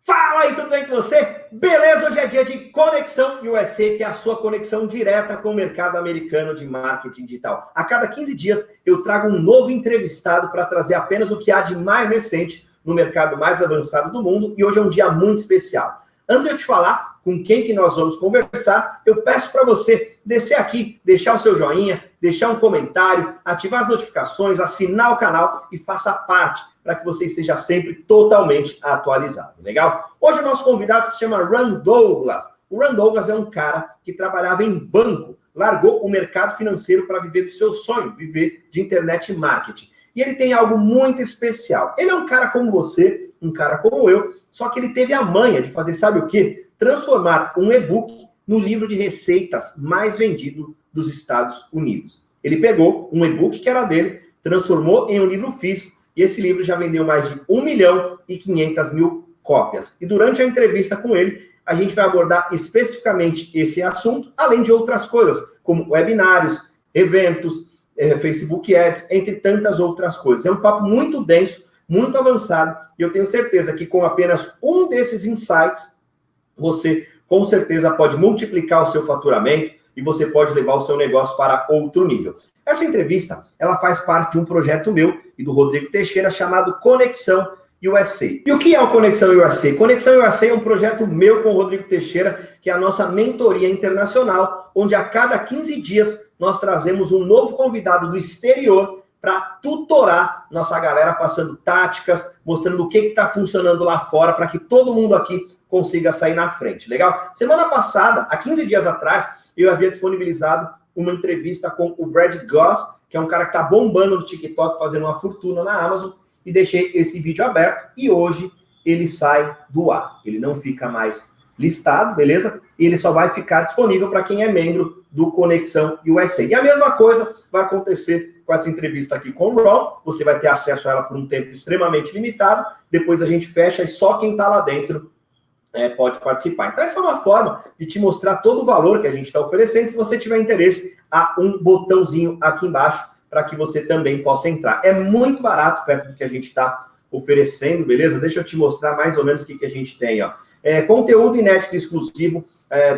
Fala aí, tudo bem com você? Beleza? Hoje é dia de Conexão USA, que é a sua conexão direta com o mercado americano de marketing digital. A cada 15 dias eu trago um novo entrevistado para trazer apenas o que há de mais recente no mercado mais avançado do mundo, e hoje é um dia muito especial. Antes de eu te falar com quem que nós vamos conversar, eu peço para você descer aqui, deixar o seu joinha, deixar um comentário, ativar as notificações, assinar o canal e faça parte para que você esteja sempre totalmente atualizado, legal? Hoje o nosso convidado se chama Ron Douglas. O Ron Douglas é um cara que trabalhava em banco, largou o mercado financeiro para viver do seu sonho, viver de internet marketing. E ele tem algo muito especial. Ele é um cara como você, um cara como eu, só que ele teve a manha de fazer, sabe o quê? Transformar um e-book no livro de receitas mais vendido dos Estados Unidos. Ele pegou um e-book que era dele, transformou em um livro físico, e esse livro já vendeu mais de 1.500.000 cópias. E durante a entrevista com ele, a gente vai abordar especificamente esse assunto, além de outras coisas, como webinários, eventos, Facebook Ads, entre tantas outras coisas. É um papo muito denso, muito avançado, e eu tenho certeza que com apenas um desses insights, você com certeza pode multiplicar o seu faturamento e você pode levar o seu negócio para outro nível. Essa entrevista, ela faz parte de um projeto meu e do Rodrigo Teixeira chamado Conexão USA. E o que é o Conexão USA? Conexão USA é um projeto meu com o Rodrigo Teixeira, que é a nossa mentoria internacional, onde a cada 15 dias nós trazemos um novo convidado do exterior para tutorar nossa galera, passando táticas, mostrando o que está funcionando lá fora, para que todo mundo aqui consiga sair na frente, legal? Semana passada, há 15 dias atrás, eu havia disponibilizado uma entrevista com o Brad Goss, que é um cara que está bombando no TikTok, fazendo uma fortuna na Amazon, e deixei esse vídeo aberto, e hoje ele sai do ar. Ele não fica mais listado, beleza? E ele só vai ficar disponível para quem é membro do Conexão USA. E a mesma coisa vai acontecer com essa entrevista aqui com o Ron. Você vai ter acesso a ela por um tempo extremamente limitado, depois a gente fecha e só quem está lá dentro pode participar. Então essa é uma forma de te mostrar todo o valor que a gente está oferecendo. Se você tiver interesse, há um botãozinho aqui embaixo para que você também possa entrar. É muito barato perto do que a gente está oferecendo, beleza? Deixa eu te mostrar mais ou menos o que a gente tem, ó. Conteúdo inédito e exclusivo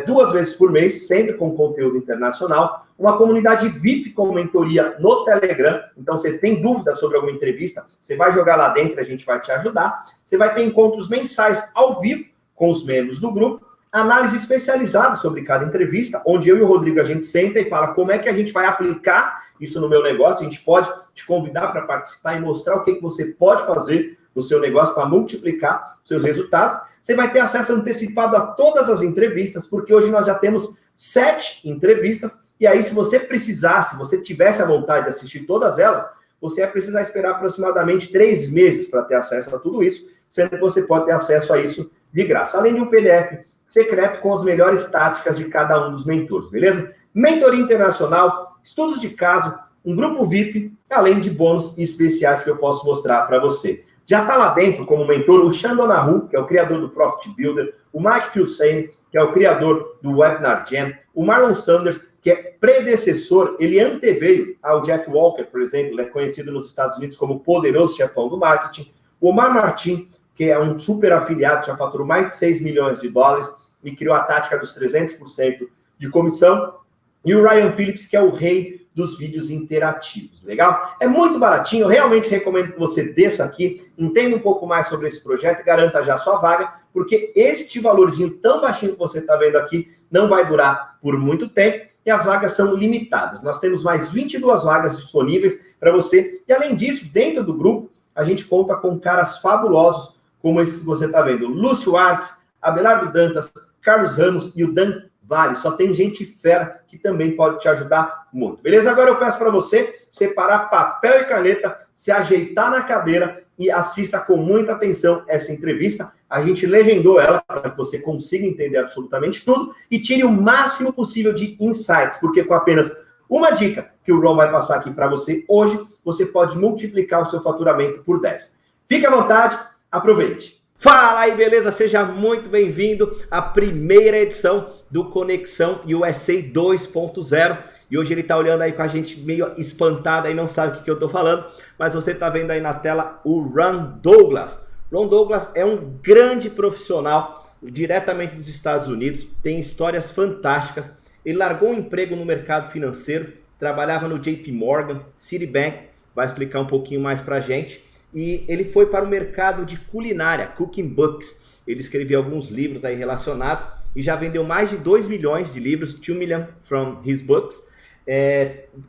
2 vezes por mês, sempre com conteúdo internacional, uma comunidade VIP com mentoria no Telegram. Então, você tem dúvida sobre alguma entrevista, você vai jogar lá dentro, a gente vai te ajudar. Você vai ter encontros mensais ao vivo com os membros do grupo, análise especializada sobre cada entrevista, onde eu e o Rodrigo a gente senta e fala como é que a gente vai aplicar isso no meu negócio. A gente pode te convidar para participar e mostrar o que você pode fazer no seu negócio para multiplicar seus resultados. Você vai ter acesso antecipado a todas as entrevistas, porque hoje nós já temos 7 entrevistas, e aí se você precisasse, se você tivesse a vontade de assistir todas elas, você vai precisar esperar aproximadamente 3 meses para ter acesso a tudo isso, sendo que você pode ter acesso a isso de graça. Além de um PDF secreto com as melhores táticas de cada um dos mentores, beleza? Mentoria internacional, estudos de caso, um grupo VIP, além de bônus especiais que eu posso mostrar para você. Já está lá dentro como mentor o Shandonahu, que é o criador do Profit Builder, o Mike Filsaime, que é o criador do Webinar Jam, o Marlon Sanders, que é predecessor, ele anteveio ao Jeff Walker, por exemplo, ele é conhecido nos Estados Unidos como o poderoso chefão do marketing, o Omar Martin, que é um super afiliado, já faturou mais de 6 milhões de dólares e criou a tática dos 300% de comissão, e o Ryan Phillips, que é o rei dos vídeos interativos, legal? É muito baratinho, eu realmente recomendo que você desça aqui, entenda um pouco mais sobre esse projeto e garanta já a sua vaga, porque este valorzinho tão baixinho que você está vendo aqui não vai durar por muito tempo e as vagas são limitadas. Nós temos mais 22 vagas disponíveis para você, e além disso, dentro do grupo, a gente conta com caras fabulosos, como esse que você está vendo, Lúcio Artes, Abelardo Dantas, Carlos Ramos e o Dan Vale. Só tem gente fera que também pode te ajudar muito. Beleza? Agora eu peço para você separar papel e caneta, se ajeitar na cadeira e assista com muita atenção essa entrevista. A gente legendou ela para que você consiga entender absolutamente tudo e tire o máximo possível de insights, porque com apenas uma dica que o Ron vai passar aqui para você hoje, você pode multiplicar o seu faturamento por 10. Fique à vontade, aproveite. Fala aí, beleza? Seja muito bem-vindo à primeira edição do Conexão USA 2.0. E hoje ele tá olhando aí com a gente meio espantado aí, não sabe o que eu tô falando, mas você tá vendo aí na tela o Ron Douglas. Ron Douglas é um grande profissional diretamente dos Estados Unidos, tem histórias fantásticas. Ele largou um emprego no mercado financeiro, trabalhava no JP Morgan, Citibank, vai explicar um pouquinho mais pra gente. E ele foi para o mercado de culinária, cooking books. Ele escreveu alguns livros aí relacionados e já vendeu mais de 2 milhões de livros, 2 million from his books.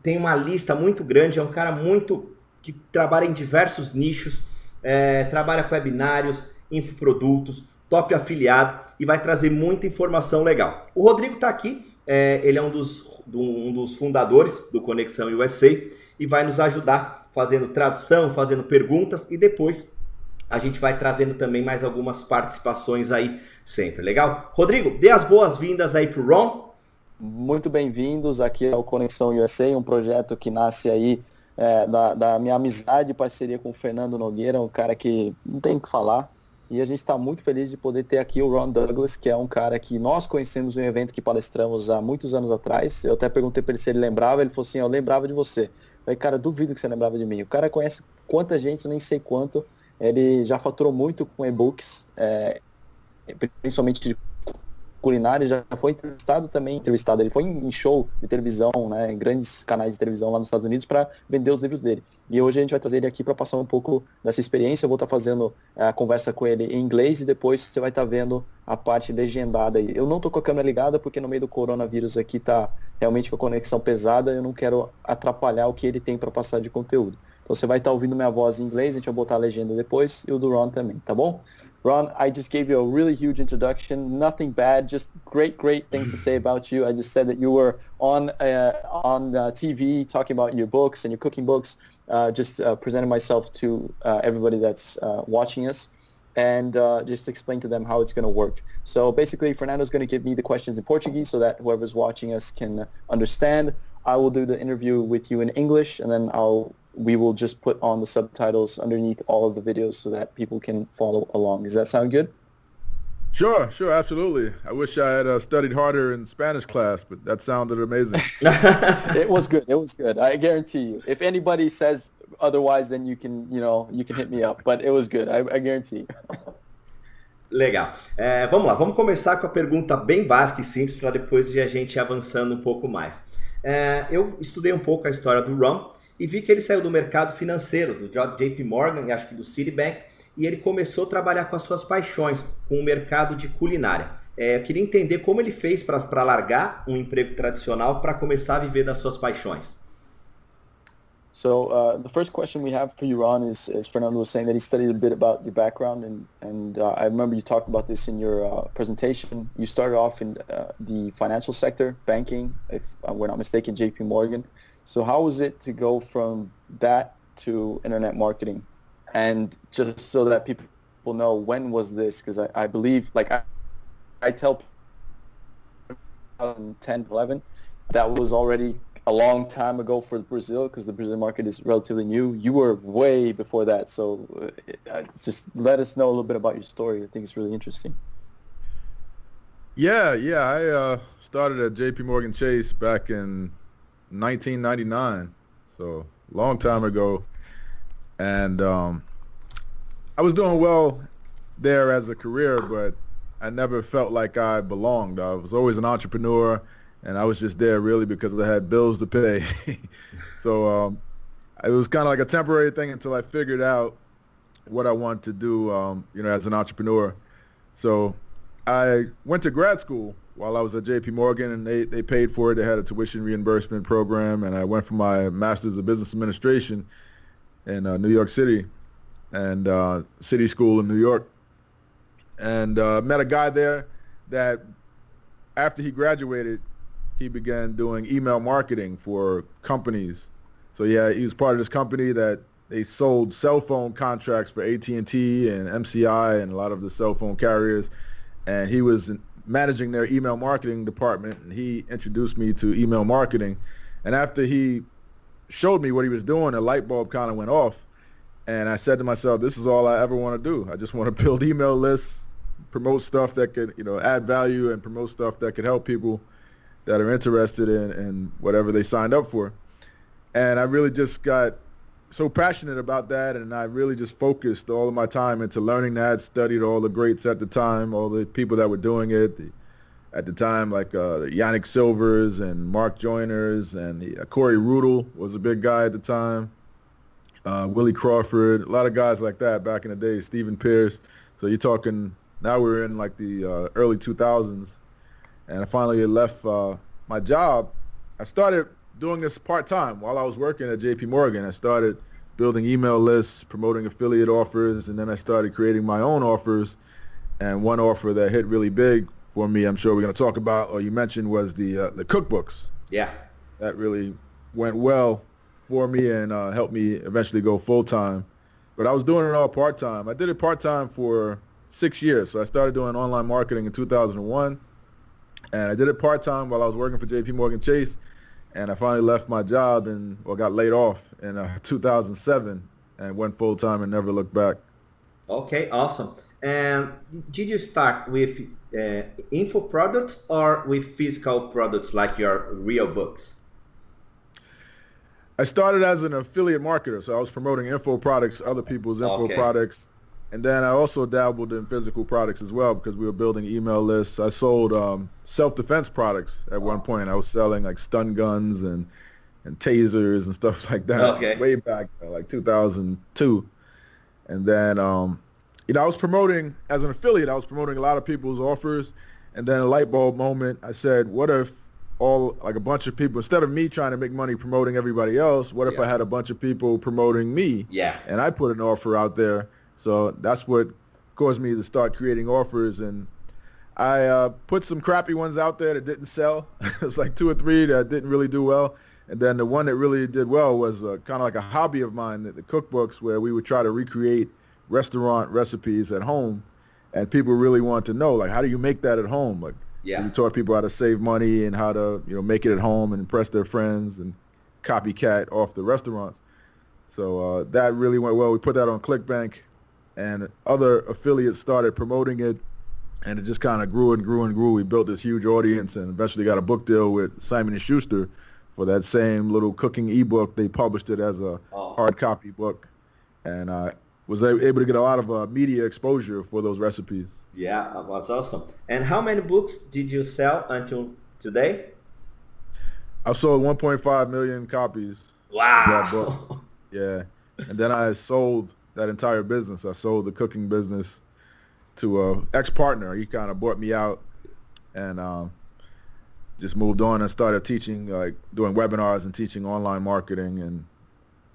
Tem uma lista muito grande, é um cara muito que trabalha em diversos nichos, trabalha com webinários, infoprodutos, top afiliado e vai trazer muita informação legal. O Rodrigo está aqui, ele é um dos fundadores do Conexão USA e vai nos ajudar fazendo tradução, fazendo perguntas e depois a gente vai trazendo também mais algumas participações aí sempre, legal? Rodrigo, dê as boas-vindas aí pro Ron. Muito bem-vindos aqui ao Conexão USA, um projeto que nasce aí da minha amizade e parceria com o Fernando Nogueira, um cara que não tem o que falar. E a gente está muito feliz de poder ter aqui o Ron Douglas, que é um cara que nós conhecemos em um evento que palestramos há muitos anos atrás. Eu até perguntei para ele se ele lembrava, ele falou assim, eu lembrava de você. Eu falei, cara, duvido que você lembrava de mim. O cara conhece quanta gente, eu nem sei quanto. Ele já faturou muito com e-books, principalmente de culinária, já foi entrevistado, ele foi em show de televisão, né, em grandes canais de televisão lá nos Estados Unidos para vender os livros dele. E hoje a gente vai trazer ele aqui para passar um pouco dessa experiência. Eu vou estar fazendo a conversa com ele em inglês e depois você vai estar vendo a parte legendada aí. Eu não estou com a câmera ligada porque no meio do coronavírus aqui tá realmente com a conexão pesada, eu não quero atrapalhar o que ele tem para passar de conteúdo. Então você vai estar ouvindo minha voz em inglês, a gente vai botar a legenda depois, e o do Ron também, tá bom? Ron, I just gave you a really huge introduction, nothing bad, just great things to say about you. I just said that you were on TV talking about your books and your cooking books, presenting myself to everybody that's watching us, and just explain to them how it's going to work. So basically, Fernando's going to give me the questions in Portuguese so that whoever's watching us can understand. I will do the interview with you in English, and then we will just put on the subtitles underneath all of the videos so that people can follow along. Does that sound good? Sure, absolutely. I wish I had studied harder in Spanish class, but that sounded amazing. It was good. I guarantee you. If anybody says otherwise, then you can hit me up. But it was good. I guarantee. Legal. Vamos lá, vamos começar com a pergunta bem básica e simples para depois a gente ir avançando um pouco mais. Eu estudei um pouco a história do Ron e vi que ele saiu do mercado financeiro, do JP Morgan e acho que do Citibank, e ele começou a trabalhar com as suas paixões, com o mercado de culinária. Eu queria entender como ele fez para largar um emprego tradicional para começar a viver das suas paixões. So the first question we have for you, Ron, is Fernando was saying that he studied a bit about your background, and I remember you talked about this in your presentation. You started off in the financial sector, banking, if we're not mistaken, JP Morgan. So how was it to go from that to internet marketing? And just so that people know, when was this? Because I believe, like I tell people 2010, 11, that was already a long time ago for Brazil, because the Brazilian market is relatively new. You were way before that. So just let us know a little bit about your story. I think it's really interesting. Yeah. I started at JP Morgan Chase back in 1999, so long time ago, and I was doing well there as a career, but I never felt like I belonged. I was always an entrepreneur, and I was just there really because I had bills to pay. So it was kind of like a temporary thing until I figured out what I wanted to do, as an entrepreneur. So I went to grad school while I was at JP Morgan, and they paid for it. They had a tuition reimbursement program, and I went for my master's of business administration in New York City, and City School in New York, and met a guy there that after he graduated, he began doing email marketing for companies. So he was part of this company that they sold cell phone contracts for AT&T and MCI and a lot of the cell phone carriers, and he was managing their email marketing department, and he introduced me to email marketing. And after he showed me what he was doing, a light bulb kind of went off, and I said to myself, this is all I ever want to do. I just want to build email lists, promote stuff that could add value, and promote stuff that could help people that are interested in whatever they signed up for. And I really just got so passionate about that, and I really just focused all of my time into learning that, studied all the greats at the time, all the people that were doing it at the time, like Yannick Silvers and Mark Joyners, and Corey Rudel was a big guy at the time, Willie Crawford, a lot of guys like that back in the day, Stephen Pierce. So you're talking, now we're in like the early 2000s, and I finally left my job. I started doing this part-time while I was working at JP Morgan. I started building email lists, promoting affiliate offers, and then I started creating my own offers. And one offer that hit really big for me, I'm sure we're going to talk about, or you mentioned, was the cookbooks. Yeah. That really went well for me and helped me eventually go full-time. But I was doing it all part-time. I did it part-time for 6 years. So I started doing online marketing in 2001, and I did it part-time while I was working for JP Morgan Chase. And I finally left my job got laid off in 2007 and went full-time and never looked back. Okay, awesome. And did you start with info products or with physical products like your real books? I started as an affiliate marketer, so I was promoting info products, other people's info products. And then I also dabbled in physical products as well because we were building email lists. I sold self-defense products at one point. I was selling like stun guns and tasers and stuff like that way back, like 2002. And then, I was promoting, as an affiliate, I was promoting a lot of people's offers. And then a light bulb moment, I said, what if a bunch of people, instead of me trying to make money promoting everybody else, what if I had a bunch of people promoting me? Yeah. And I put an offer out there. So that's what caused me to start creating offers. And I put some crappy ones out there that didn't sell. It was like 2 or 3 that didn't really do well. And then the one that really did well was kind of like a hobby of mine, the cookbooks, where we would try to recreate restaurant recipes at home. And people really wanted to know, like, how do you make that at home? Like, we taught people how to save money and how to, make it at home and impress their friends and copycat off the restaurants. So that really went well. We put that on ClickBank. And other affiliates started promoting it, and it just kind of grew and grew and grew. We built this huge audience and eventually got a book deal with Simon & Schuster for that same little cooking ebook. They published it as a hard copy book, and I was able to get a lot of media exposure for those recipes. Yeah, that's awesome. And how many books did you sell until today? I've sold 1.5 million copies. Wow. Of that book. Yeah, and then I sold that entire business. I sold the cooking business to a ex-partner. He kind of bought me out and just moved on and started teaching, like doing webinars and teaching online marketing and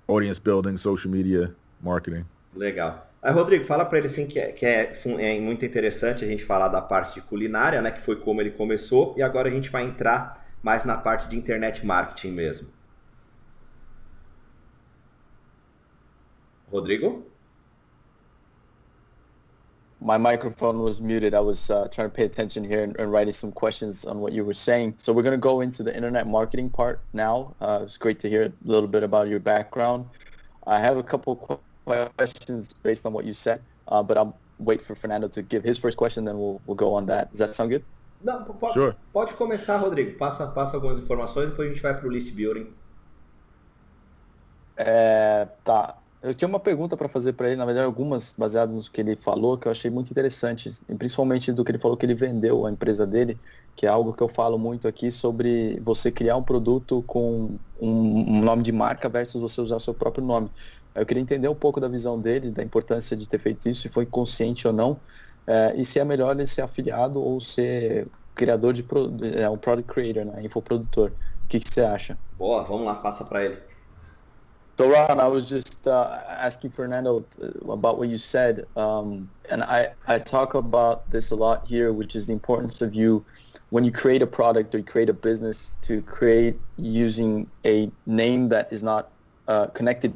audience building, social media marketing. Legal. Aí, Rodrigo, fala para ele assim que é muito interessante a gente falar da parte de culinária, né, que foi como ele começou, e agora a gente vai entrar mais na parte de internet marketing mesmo. Rodrigo? My microphone was muted. I was trying to pay attention here and writing some questions on what you were saying. So we're going to go into the internet marketing part now. It's great to hear a little bit about your background. I have a couple questions based on what you said, but I'll wait for Fernando to give his first question, then we'll go on that. Does that sound good? Não, pode começar, Rodrigo. Passa algumas informações, depois a gente vai para o list building. Tá. Eu tinha uma pergunta para fazer para ele, na verdade algumas baseadas no que ele falou, que eu achei muito interessante, e principalmente do que ele falou que ele vendeu a empresa dele, que é algo que eu falo muito aqui sobre você criar um produto com um nome de marca versus você usar o seu próprio nome. Eu queria entender um pouco da visão dele, da importância de ter feito isso, se foi consciente ou não, e se é melhor ele ser afiliado ou ser criador de um product creator, né, infoprodutor. O que você acha? Boa, vamos lá, passa para ele. So Ron, I was just asking Fernando about what you said, and I talk about this a lot here, which is the importance of you, when you create a product or you create a business, to create using a name that is not connected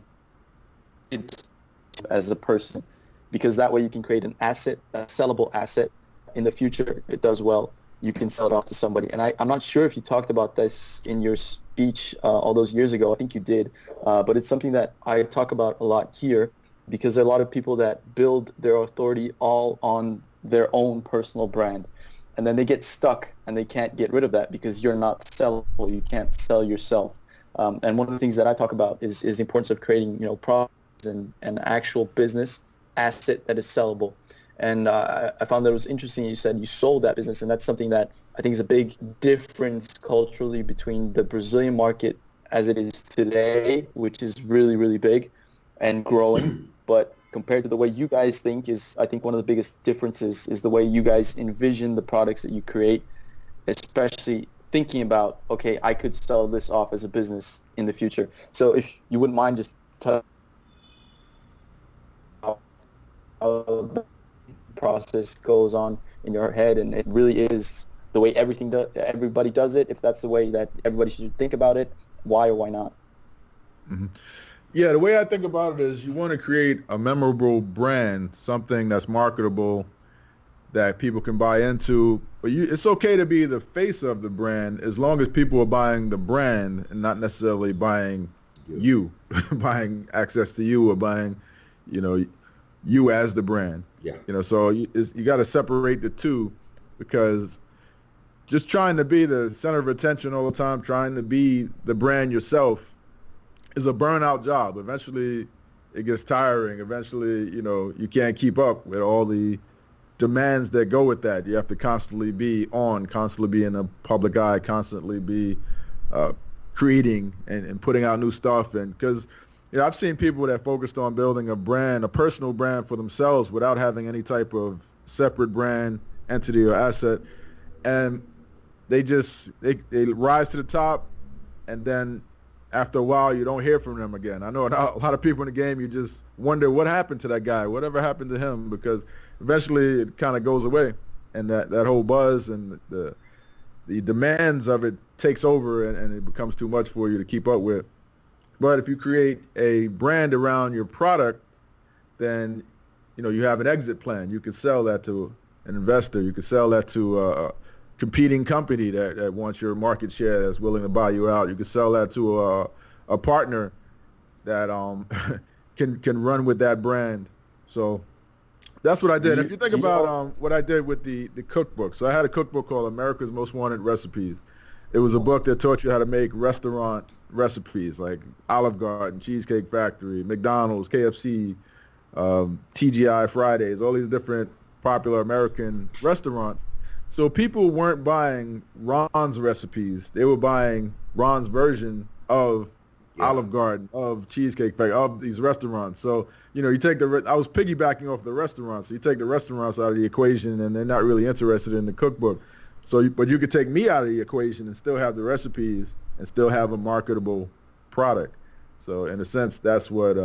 as a person, because that way you can create an asset, a sellable asset. In the future, if it does well, you can sell it off to somebody. And I'm not sure if you talked about this in your speech all those years ago. I think you did, but it's something that I talk about a lot here, because there are a lot of people that build their authority all on their own personal brand, and then they get stuck and they can't get rid of that because you're not sellable. You can't sell yourself. And one of the things that I talk about is the importance of creating, products and an actual business asset that is sellable. And I found that it was interesting. You said you sold that business, and that's something that I think is a big difference culturally between the Brazilian market as it is today, which is really, really big and growing. But compared to the way you guys think I think one of the biggest differences is the way you guys envision the products that you create, especially thinking about, okay, I could sell this off as a business in the future. So if you wouldn't mind just telling how the process goes on in your head, and it really is the way everybody does it, if that's the way that everybody should think about it, why or why not? Mm-hmm. Yeah, the way I think about it is you want to create a memorable brand, something that's marketable, that people can buy into. But it's okay to be the face of the brand as long as people are buying the brand and not necessarily buying you, buying access to you or buying, you as the brand. Yeah. So you got to separate the two, because just trying to be the center of attention all the time, trying to be the brand yourself, is a burnout job. Eventually, it gets tiring. Eventually, you can't keep up with all the demands that go with that. You have to constantly be on, constantly be in the public eye, constantly be creating and putting out new stuff. And because I've seen people that focused on building a brand, a personal brand for themselves without having any type of separate brand, entity, or asset. And they rise to the top, and then after a while, you don't hear from them again. I know a lot of people in the game, you just wonder what happened to that guy, whatever happened to him, because eventually it kind of goes away, and that whole buzz and the demands of it takes over, and it becomes too much for you to keep up with. But if you create a brand around your product, then you have an exit plan. You can sell that to an investor. You can sell that to a competing company that wants your market share, that's willing to buy you out. You can sell that to a partner that can run with that brand. So that's what I did. If you think about what I did with the cookbook. So I had a cookbook called America's Most Wanted Recipes. It was a book that taught you how to make restaurant recipes like Olive Garden, Cheesecake Factory, McDonald's, KFC, TGI Fridays, all these different popular American restaurants. So people weren't buying Ron's recipes. They were buying Ron's version of Olive Garden, of Cheesecake Factory, of these restaurants. So, you take I was piggybacking off the restaurants. So you take the restaurants out of the equation, and they're not really interested in the cookbook. So, but you could take me out of the equation and still have the recipes and still have a marketable product. So in a sense, that's what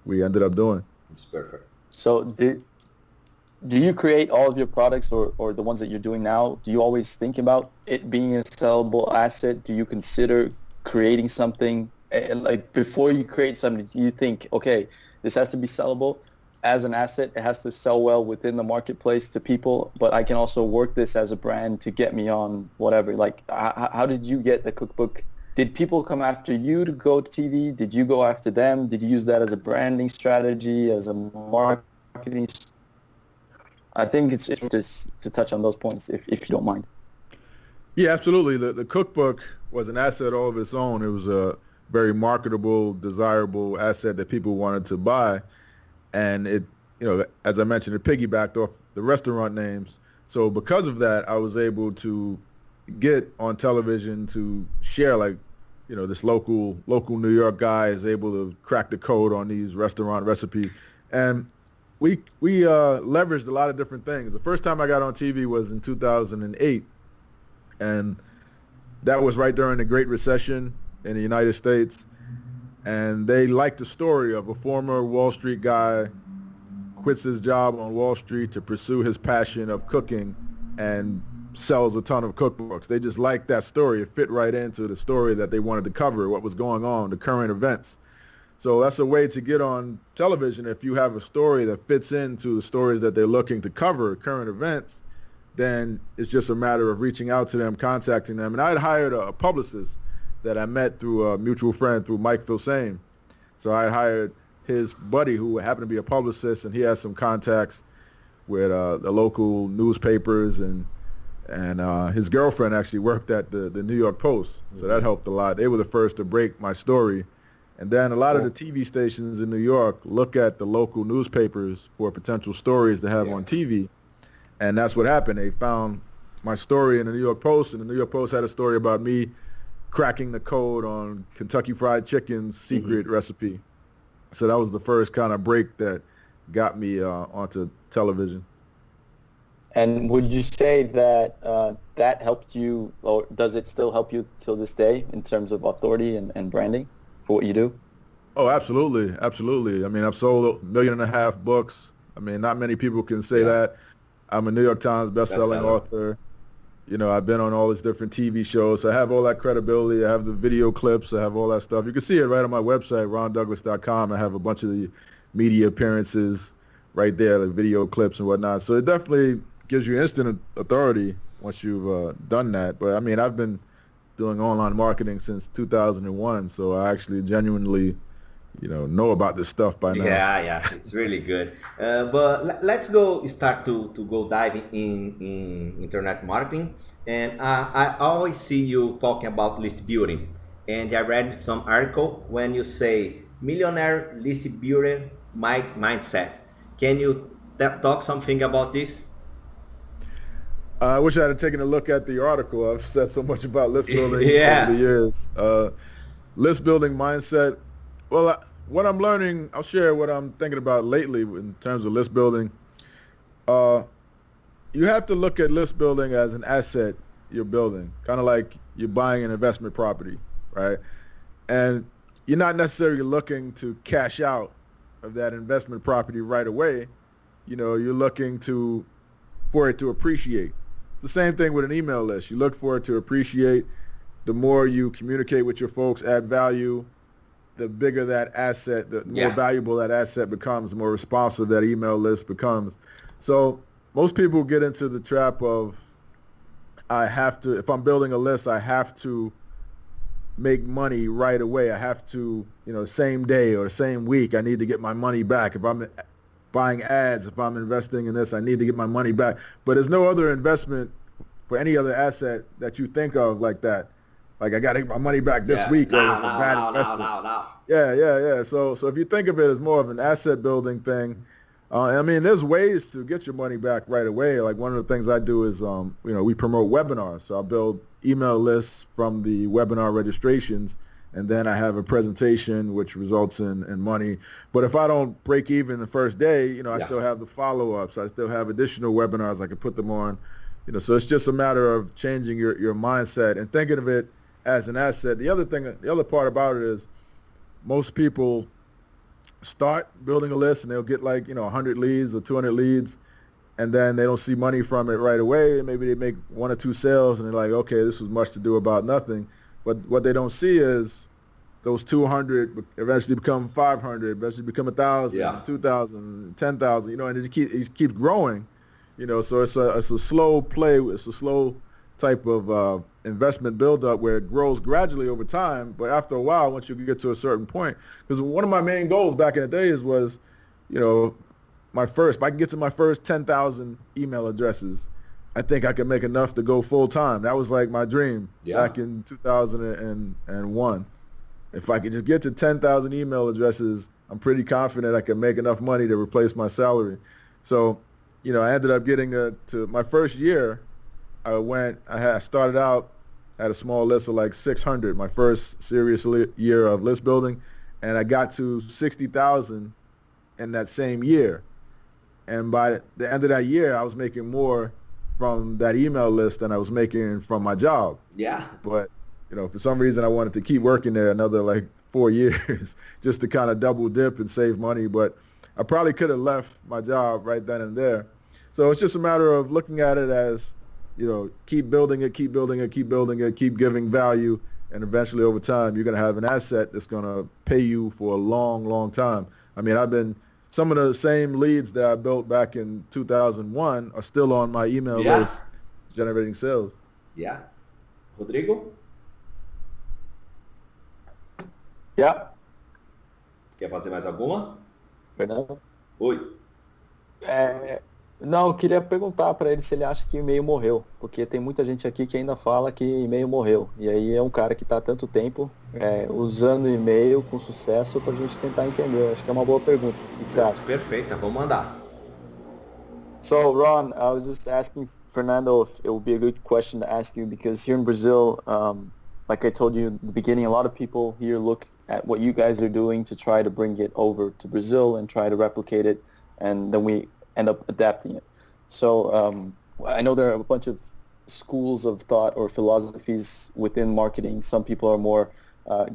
we ended up doing. It's perfect. So do you create all of your products or the ones that you're doing now? Do you always think about it being a sellable asset? Do you consider creating something like before you create something? Do you think, okay, this has to be sellable as an asset? It has to sell well within the marketplace to people, but I can also work this as a brand to get me on whatever. Like, how did you get the cookbook? Did people come after you to go to TV? Did you go after them? Did you use that as a branding strategy, as a marketing? I think it's just to touch on those points, if you don't mind. Yeah, absolutely. The cookbook was an asset all of its own. It was a very marketable, desirable asset that people wanted to buy. And it, as I mentioned, it piggybacked off the restaurant names. So because of that, I was able to get on television to share, like, this local New York guy is able to crack the code on these restaurant recipes. And we leveraged a lot of different things. The first time I got on TV was in 2008, and that was right during the Great Recession in the United States. And they liked the story of a former Wall Street guy quits his job on Wall Street to pursue his passion of cooking and sells a ton of cookbooks. They just liked that story. It fit right into the story that they wanted to cover, what was going on, the current events. So that's a way to get on television. If you have a story that fits into the stories that they're looking to cover, current events, then it's just a matter of reaching out to them, contacting them. And I had hired a publicist that I met through a mutual friend, through Mike Filsaime. So I hired his buddy, who happened to be a publicist, and he has some contacts with the local newspapers and And his girlfriend actually worked at the New York Post, so that helped a lot. They were the first to break my story. And then a lot of the TV stations in New York look at the local newspapers for potential stories to have on TV. And that's what happened. They found my story in the New York Post, and the New York Post had a story about me cracking the code on Kentucky Fried Chicken's secret recipe. So that was the first kind of break that got me onto television. And would you say that that helped you, or does it still help you till this day in terms of authority and branding for what you do? Oh, absolutely. Absolutely. I mean, I've sold 1.5 million books. I mean, not many people can say that. I'm a New York Times bestselling author. You know, I've been on all these different TV shows. So I have all that credibility. I have the video clips. I have all that stuff. You can see it right on my website, rondouglas.com. I have a bunch of the media appearances right there, the video clips and whatnot. So it definitely gives you instant authority once you've done that. But I mean, I've been doing online marketing since 2001, so I actually genuinely, know about this stuff by now. Yeah, it's really good. But let's go start to go dive in internet marketing. And I always see you talking about list building. And I read some article when you say millionaire list builder mindset. Can you talk something about this? I wish I had taken a look at the article. I've said so much about list building over the years. List building mindset. Well, what I'm learning, I'll share what I'm thinking about lately in terms of list building. You have to look at list building as an asset you're building, kind of like you're buying an investment property, right? And you're not necessarily looking to cash out of that investment property right away. You're looking for it to appreciate. It's the same thing with an email list. You look for it to appreciate. The more you communicate with your folks, add value, the bigger that asset, the more valuable that asset becomes, the more responsive that email list becomes. So most people get into the trap of, if I'm building a list, I have to make money right away. I have to, same day or same week, I need to get my money back. If I'm buying ads, if I'm investing in this, I need to get my money back. But there's no other investment for any other asset that you think of like that. Like, I got to get my money back this week. Now. Yeah. So if you think of it as more of an asset building thing, I mean, there's ways to get your money back right away. Like, one of the things I do is, we promote webinars. So I build email lists from the webinar registrations, and then I have a presentation which results in money. But if I don't break even the first day, I still have the follow-ups. I still have additional webinars I can put them on. So it's just a matter of changing your mindset and thinking of it as an asset. The other part about it is most people start building a list and they'll get 100 leads or 200 leads, and then they don't see money from it right away. Maybe they make 1 or 2 sales and they're like, okay, this was much to do about nothing. But what they don't see is those 200 eventually become 500, eventually become 1,000, 2,000, 10,000, and it keeps growing, so it's a slow play. It's a slow type of investment buildup where it grows gradually over time. But after a while, once you get to a certain point, because one of my main goals back in the days was, if I can get to my first 10,000 email addresses, I think I can make enough to go full time. That was like my dream back in 2001. If I could just get to 10,000 email addresses, I'm pretty confident I can make enough money to replace my salary. So, I ended up getting to my first year. I started out at a small list of 600, my first serious year of list building, and I got to 60,000 in that same year. And by the end of that year, I was making more from that email list than I was making from my job. Yeah. But for some reason, I wanted to keep working there another 4 years just to kind of double dip and save money. But I probably could have left my job right then and there. So it's just a matter of looking at it as, keep building it, keep giving value. And eventually over time, you're going to have an asset that's going to pay you for a long, long time. I mean, some of the same leads that I built back in 2001 are still on my email list generating sales. Yeah. Rodrigo? Quer fazer mais alguma? Fernando? Oi. Não, eu queria perguntar para ele se ele acha que o e-mail morreu, porque tem muita gente aqui que ainda fala que e-mail morreu. E aí é um cara que está há tanto tempo usando o e-mail com sucesso para a gente tentar entender. Acho que é uma boa pergunta. O que você acha? Perfeita, vamos mandar. So, Ron, I was just asking Fernando if it would be a good question to ask you because here in Brazil, like I told you in the beginning, a lot of people here look at what you guys are doing to try to bring it over to Brazil and try to replicate it, and then we end up adapting it. So I know there are a bunch of schools of thought or philosophies within marketing. Some people are more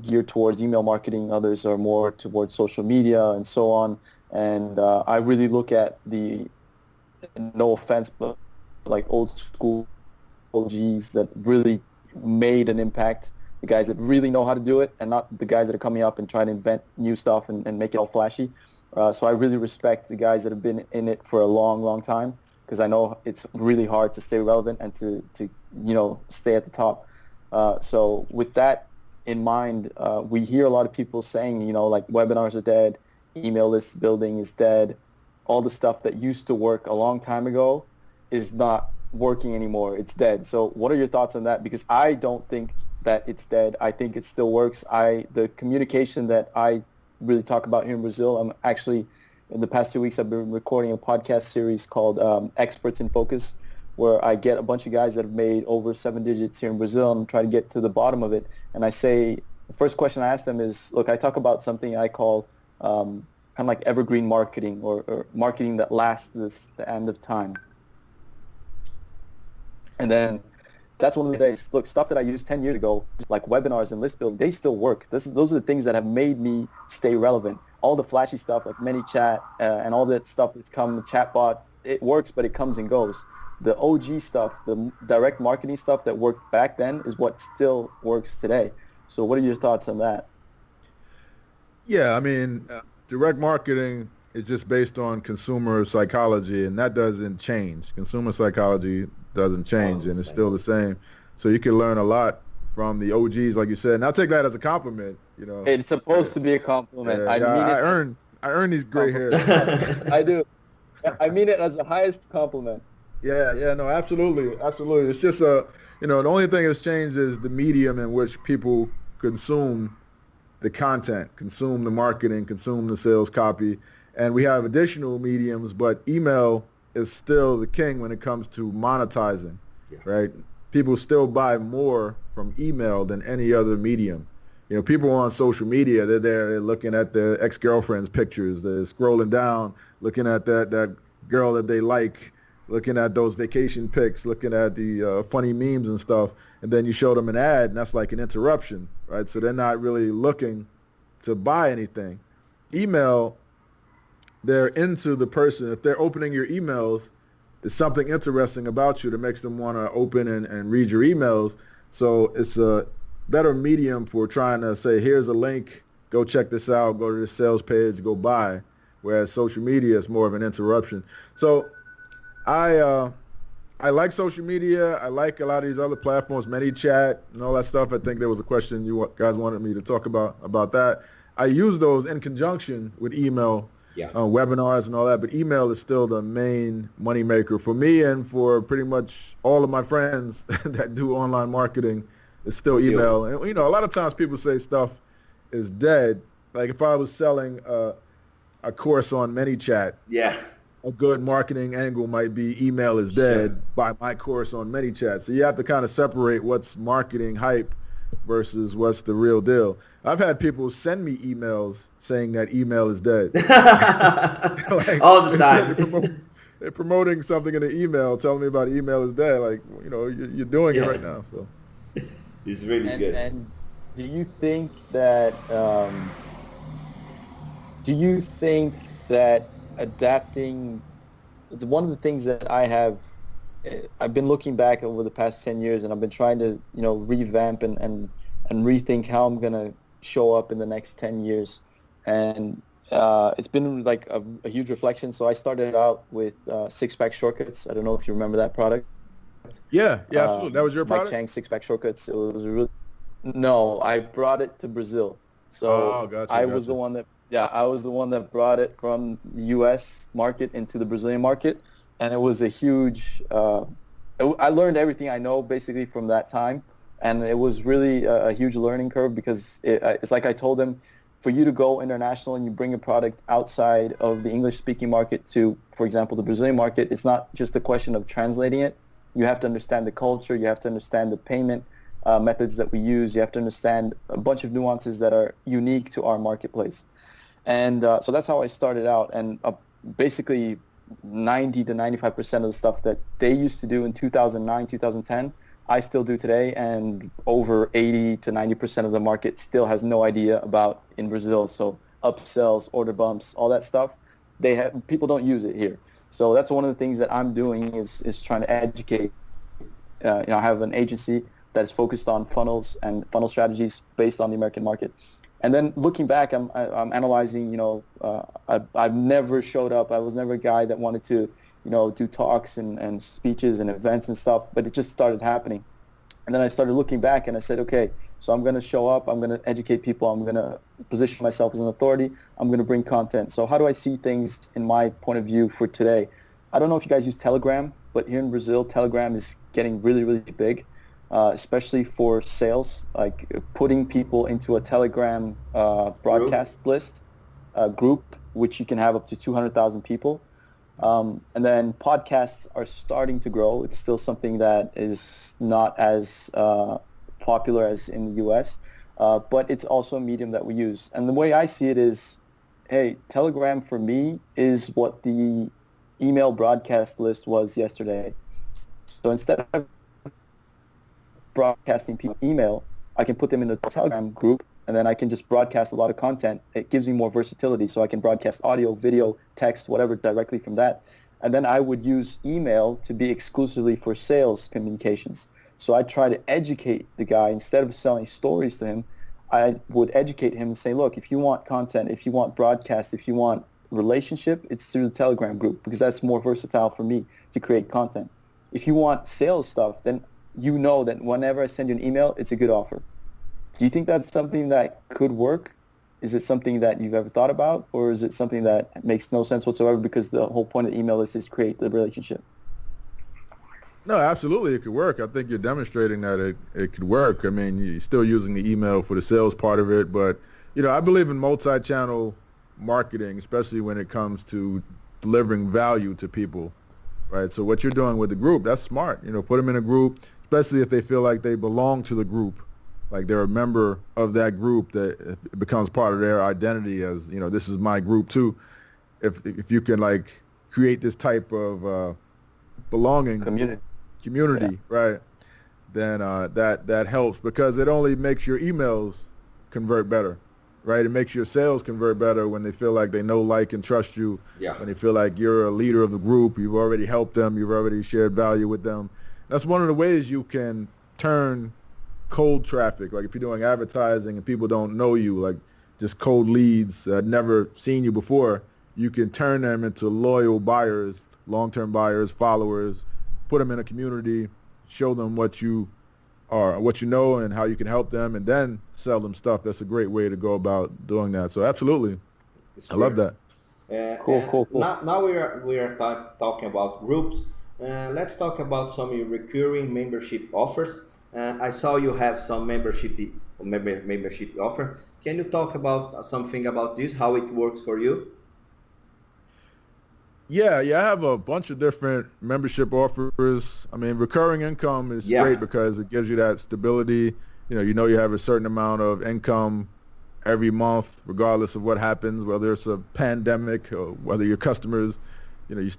geared towards email marketing, others are more towards social media and so on. And I really look at no offense, but like old school OGs that really made an impact, the guys that really know how to do it and not the guys that are coming up and trying to invent new stuff and make it all flashy. So I really respect the guys that have been in it for a long, long time because I know it's really hard to stay relevant and to stay at the top. So with that in mind, we hear a lot of people saying, like webinars are dead, email list building is dead. All the stuff that used to work a long time ago is not working anymore. It's dead. So what are your thoughts on that? Because I don't think that it's dead. I think it still works. The communication that I really talk about here in Brazil, I'm actually, in the past 2 weeks, I've been recording a podcast series called Experts in Focus, where I get a bunch of guys that have made over 7 digits here in Brazil and try to get to the bottom of it. And I say, the first question I ask them is, look, I talk about something I call kind of like evergreen marketing or marketing that lasts the end of time. And then that's one of the days. Look, stuff that I used 10 years ago, like webinars and list building, they still work. Those are the things that have made me stay relevant. All the flashy stuff like ManyChat and all that stuff that's come, chatbot, it works, but it comes and goes. The OG stuff, the direct marketing stuff that worked back then is what still works today. So what are your thoughts on that? Yeah, I mean, direct marketing is just based on consumer psychology, and that doesn't change. Consumer psychology doesn't change, and it's still the same. So you can learn a lot from the OGs, like you said. And I'll take that as a compliment. It's supposed to be a compliment. I earn these gray hairs. I do. I mean it as the highest compliment. Yeah, no, absolutely. It's just the only thing that's changed is the medium in which people consume the content, consume the marketing, consume the sales copy. And we have additional mediums, but email is still the king when it comes to monetizing, right? People still buy more from email than any other medium. People on social media, they're looking at their ex-girlfriend's pictures. They're scrolling down, looking at that girl that they like, looking at those vacation pics, looking at the funny memes and stuff. And then you show them an ad, and that's like an interruption, right? So they're not really looking to buy anything. Email, they're into the person. If they're opening your emails, there's something interesting about you that makes them want to open and read your emails. So it's a better medium for trying to say, here's a link, go check this out, go to the sales page, go buy. Whereas social media is more of an interruption. So I like social media. I like a lot of these other platforms, ManyChat and all that stuff. I think there was a question you guys wanted me to talk about that. I use those in conjunction with email, webinars and all that, but email is still the main moneymaker for me and for pretty much all of my friends that do online marketing. It's still email. And, a lot of times people say stuff is dead. Like if I was selling a course on ManyChat, a good marketing angle might be email is dead by my course on ManyChat. So you have to kind of separate what's marketing hype versus what's the real deal. I've had people send me emails saying that email is dead. All the time. They're promoting something in the email, telling me about email is dead. Like, you're doing it right now. So it's really good. And do you think that adapting, it's one of the things that I've been looking back over the past 10 years and I've been trying to, revamp and rethink how I'm going to show up in the next 10 years. And it's been like a huge reflection. So I started out with six-pack shortcuts. I don't know if you remember that product. Yeah, absolutely. That was your product? Mike Chang's six-pack shortcuts. It was no, I brought it to Brazil. So gotcha, I was the one that brought it from the U.S. market into the Brazilian market. and it was a huge, I learned everything I know basically from that time. And it was really a huge learning curve because it's like I told them, for you to go international and you bring a product outside of the English-speaking market to, for example, the Brazilian market, it's not just a question of translating it. You have to understand the culture. You have to understand the payment methods that we use. You have to understand a bunch of nuances that are unique to our marketplace. And so that's how I started out. And basically 90 to 95% of the stuff that they used to do in 2009, 2010, I still do today, and over 80 to 90% of the market still has no idea about in Brazil. So upsells, order bumps, all that stuff, people don't use it here. So that's one of the things that I'm doing is trying to educate. I have an agency that is focused on funnels and funnel strategies based on the American market. And then looking back, I'm analyzing. I've never showed up. I was never a guy that wanted to do talks and speeches and events and stuff, but it just started happening. And then I started looking back and I said, okay, so I'm going to show up, I'm going to educate people, I'm going to position myself as an authority, I'm going to bring content. So how do I see things in my point of view for today? I don't know if you guys use Telegram, but here in Brazil, Telegram is getting really, really big, especially for sales, like putting people into a Telegram broadcast list, group, which you can have up to 200,000 people. And then podcasts are starting to grow. It's still something that is not as popular as in the US, but it's also a medium that we use. And the way I see it is, hey, Telegram for me is what the email broadcast list was yesterday. So instead of broadcasting people email, I can put them in the Telegram group, and then I can just broadcast a lot of content. It gives me more versatility, so I can broadcast audio, video, text, whatever, directly from that. And then I would use email to be exclusively for sales communications. So I try to educate the guy. Instead of selling stories to him, I would educate him and say, look, if you want content, if you want broadcast, if you want relationship, it's through the Telegram group, because that's more versatile for me to create content. If you want sales stuff, then you know that whenever I send you an email, it's a good offer. Do you think that's something that could work? Is it something that you've ever thought about, or is it something that makes no sense whatsoever because the whole point of email is to create the relationship? No, absolutely, it could work. I think you're demonstrating that it could work. I mean, you're still using the email for the sales part of it, but I believe in multi-channel marketing, especially when it comes to delivering value to people, right? So what you're doing with the group, that's smart. Put them in a group, especially if they feel like they belong to the group. Like they're a member of that group, that it becomes part of their identity as, this is my group too. If you can like create this type of belonging community, yeah, right, then that helps, because it only makes your emails convert better, right? It makes your sales convert better when they feel like they know, like, and trust you. Yeah. When they feel like you're a leader of the group, you've already helped them, you've already shared value with them. That's one of the ways you can turn cold traffic, like if you're doing advertising and people don't know you, like just cold leads that never seen you before, you can turn them into loyal buyers, long-term buyers, followers, put them in a community, show them what you are, what you know, and how you can help them, and then sell them stuff. That's a great way to go about doing that. So absolutely, I love that. Cool. Now we are talking about groups. Let's talk about some recurring membership offers. I saw you have some membership offer. Can you talk about something about this, how it works for you? Yeah, I have a bunch of different membership offers. I mean, recurring income is great because it gives you that stability. You have a certain amount of income every month, regardless of what happens, whether it's a pandemic or whether your customers, you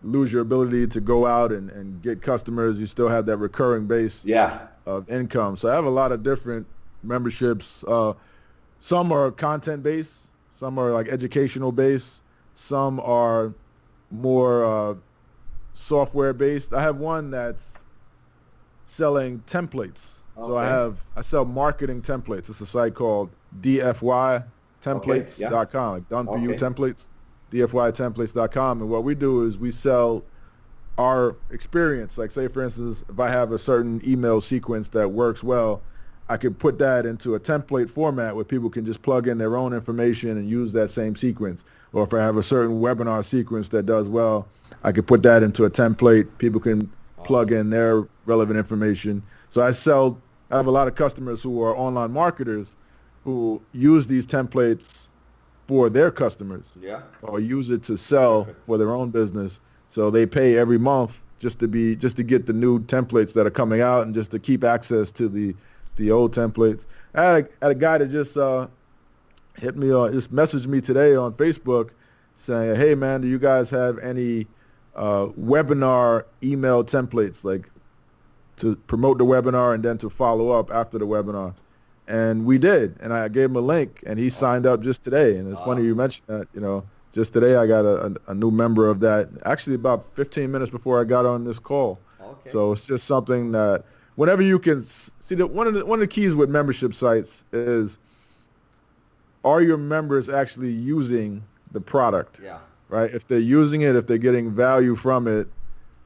lose your ability to go out and get customers. You still have that recurring base of income. So I have a lot of different memberships. Some are content based, some are like educational based, some are more software based. I have one that's selling templates. Okay. So I sell marketing templates. It's a site called dfytemplates.com, like done for you templates, dfytemplates.com. And what we do is we sell our experience. Like, say for instance, if I have a certain email sequence that works well, I could put that into a template format where people can just plug in their own information and use that same sequence. Or if I have a certain webinar sequence that does well, I could put that into a template. People can plug in their relevant information. So I have a lot of customers who are online marketers who use these templates for their customers, or use it to sell for their own business. So they pay every month just to get the new templates that are coming out, and just to keep access to the old templates. I had a guy that just just messaged me today on Facebook saying, "Hey man, do you guys have any webinar email templates, like to promote the webinar and then to follow up after the webinar?" And we did, and I gave him a link, and he signed up just today. And it's funny you mentioned that. Just today I got a new member of that, actually about 15 minutes before I got on this call. Okay. So it's just something that whenever you can see, that one of the keys with membership sites is, are your members actually using the product? Yeah. Right? If they're using it, if they're getting value from it,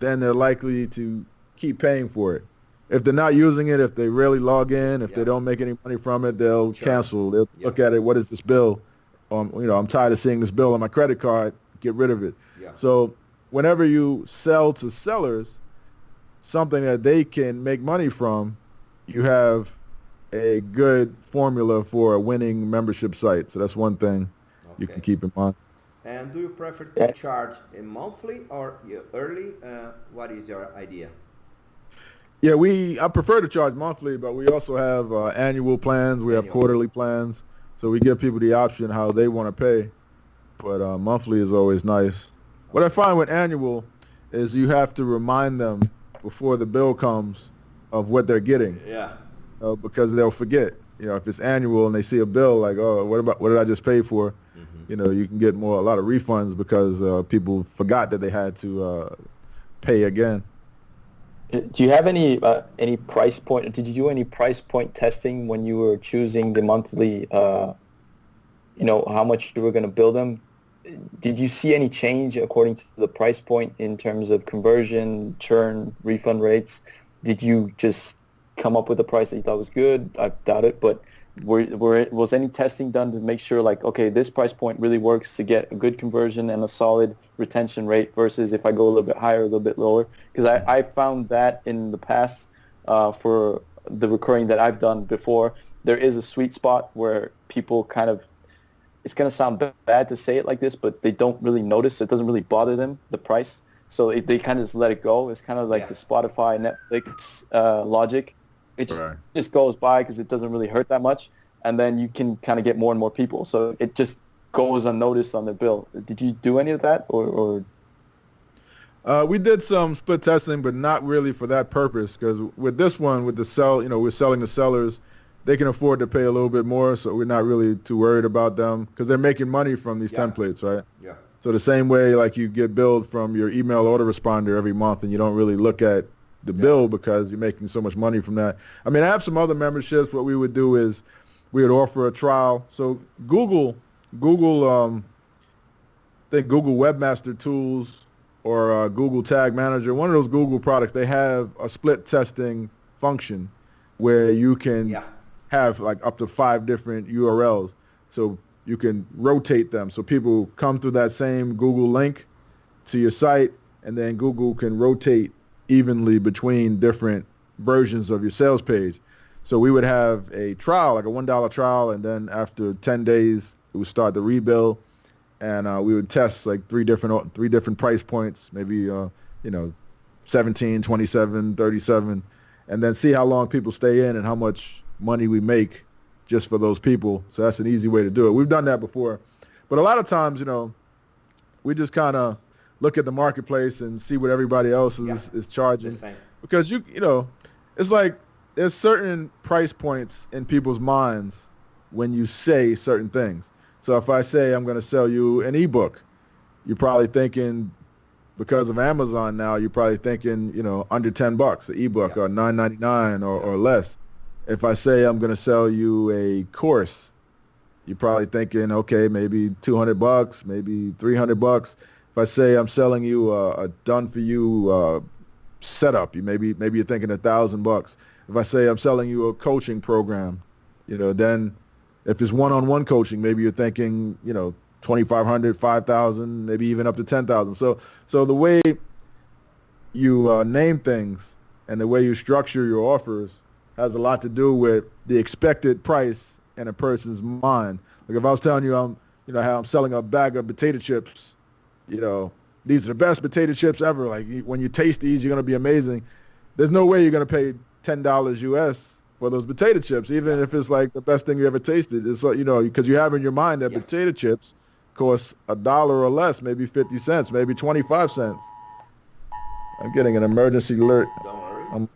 then they're likely to keep paying for it. If they're not using it, if they rarely log in, if they don't make any money from it, they'll cancel. They'll look at it. What is this bill? I'm tired of seeing this bill on my credit card. Get rid of it. Yeah. So whenever you sell to sellers something that they can make money from, you have a good formula for a winning membership site. So that's one thing you can keep in mind. And do you prefer to charge a monthly or yearly? What is your idea? Yeah, I prefer to charge monthly, but we also have annual plans. We have quarterly plans. So we give people the option how they want to pay. But monthly is always nice. What I find with annual is you have to remind them before the bill comes of what they're getting. Yeah. Because they'll forget. If it's annual and they see a bill like, oh, what did I just pay for? Mm-hmm. You can get a lot of refunds because people forgot that they had to pay again. Do you have any price point? Did you do any price point testing when you were choosing the monthly? How much you were going to bill them? Did you see any change according to the price point in terms of conversion, churn, refund rates? Did you just come up with a price that you thought was good? I doubt it, but was any testing done to make sure, like, okay, this price point really works to get a good conversion and a solid retention rate versus if I go a little bit higher, a little bit lower? Because I found that in the past for the recurring that I've done before, there is a sweet spot where people kind of, it's going to sound bad to say it like this, but they don't really notice. It doesn't really bother them, the price. So they kind of just let it go. It's kind of like the Spotify, Netflix logic. It just goes by because it doesn't really hurt that much. And then you can kind of get more and more people. So it just goes unnoticed on their bill. Did you do any of that? Or? We did some split testing, but not really for that purpose. Because with this one, with the we're selling to sellers, they can afford to pay a little bit more. So we're not really too worried about them because they're making money from these templates, right? Yeah. So the same way like you get billed from your email autoresponder every month and you don't really look at the bill because you're making so much money from that. I mean, I have some other memberships. What we would do is we would offer a trial. So Google, I think Google Webmaster Tools or Google Tag Manager, one of those Google products, they have a split testing function where you can have like up to 5 different URLs. So you can rotate them. So people come through that same Google link to your site, and then Google can rotate evenly between different versions of your sales page. So we would have a trial, like a $1 trial, and then after 10 days, it would start the rebuild, and we would test like three different price points, maybe 17, 27, 37, and then see how long people stay in and how much money we make just for those people. So that's an easy way to do it. We've done that before, but a lot of times, we just kind of look at the marketplace and see what everybody else is charging, because it's like there's certain price points in people's minds when you say certain things. So if I say I'm going to sell you an ebook, you're probably thinking, because of Amazon now, you're probably thinking under $10 an ebook or $9.99 or less. If I say I'm going to sell you a course, you're probably thinking, okay, maybe $200, maybe $300. If I say I'm selling you a done-for-you setup, maybe you're thinking $1,000. If I say I'm selling you a coaching program, then if it's one-on-one coaching, maybe you're thinking, $1,200, 2,500, 5,000, maybe even up to 10,000. So the way you name things and the way you structure your offers has a lot to do with the expected price in a person's mind. Like if I was telling you how I'm selling a bag of potato chips, these are the best potato chips ever. Like when you taste these, you're going to be amazing. There's no way you're going to pay $10 US for those potato chips, even if it's like the best thing you ever tasted. It's because you have in your mind that potato chips cost $1 or less, maybe 50 cents, maybe 25 cents. I'm getting an emergency alert. Don't worry.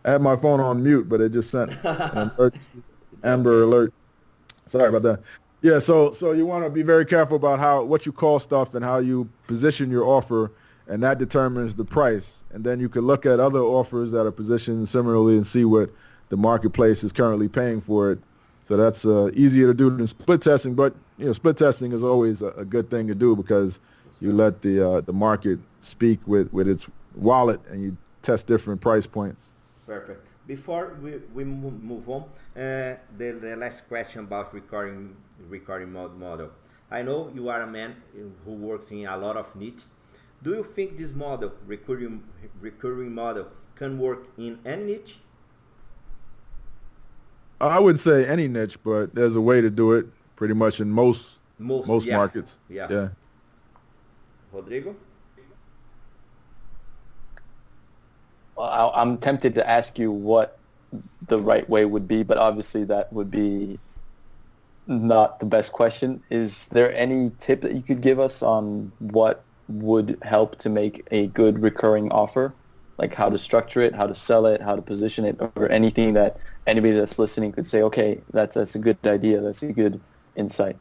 I had my phone on mute, but it just sent an emergency Amber alert. Sorry about that. Yeah, so you want to be very careful about what you call stuff and how you position your offer, and that determines the price. And then you can look at other offers that are positioned similarly and see what the marketplace is currently paying for it. So that's easier to do than split testing, but split testing is always a good thing to do because you let the market speak with its wallet and you test different price points. Perfect. Before we move on, the last question about recurring model. I know you are a man who works in a lot of niches. Do you think this model, recurring model, can work in any niche? I wouldn't say any niche, but there's a way to do it pretty much in most markets. Yeah. Rodrigo? Well, I'm tempted to ask you what the right way would be, but obviously that would be not the best question. Is there any tip that you could give us on what would help to make a good recurring offer? Like how to structure it, how to sell it, how to position it, or anything that anybody that's listening could say, okay, that's a good idea, that's a good insight.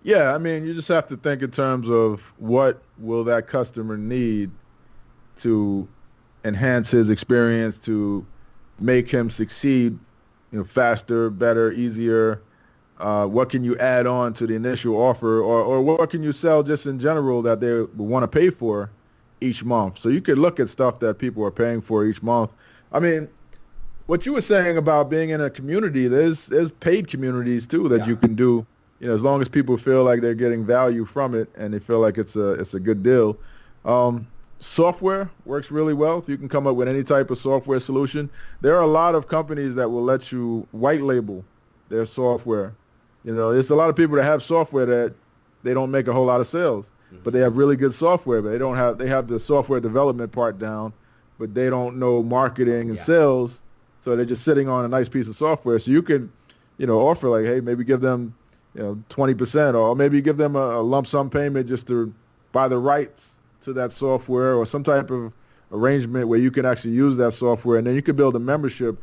Yeah, I mean, you just have to think in terms of what will that customer need to enhance his experience, to make him succeed, faster, better, easier. What can you add on to the initial offer, or what can you sell just in general that they want to pay for each month? So you could look at stuff that people are paying for each month. I mean, what you were saying about being in a community, there's paid communities too that you can do, as long as people feel like they're getting value from it and they feel like it's a good deal. Software works really well. If you can come up with any type of software solution, there are a lot of companies that will let you white label their software. There's a lot of people that have software that they don't make a whole lot of sales, but they have really good software, but they have the software development part down, but they don't know marketing and sales. So they're just sitting on a nice piece of software. So you could, offer like, hey, maybe give them, 20%, or maybe give them a lump sum payment just to buy the rights to that software, or some type of arrangement where you can actually use that software, and then you can build a membership.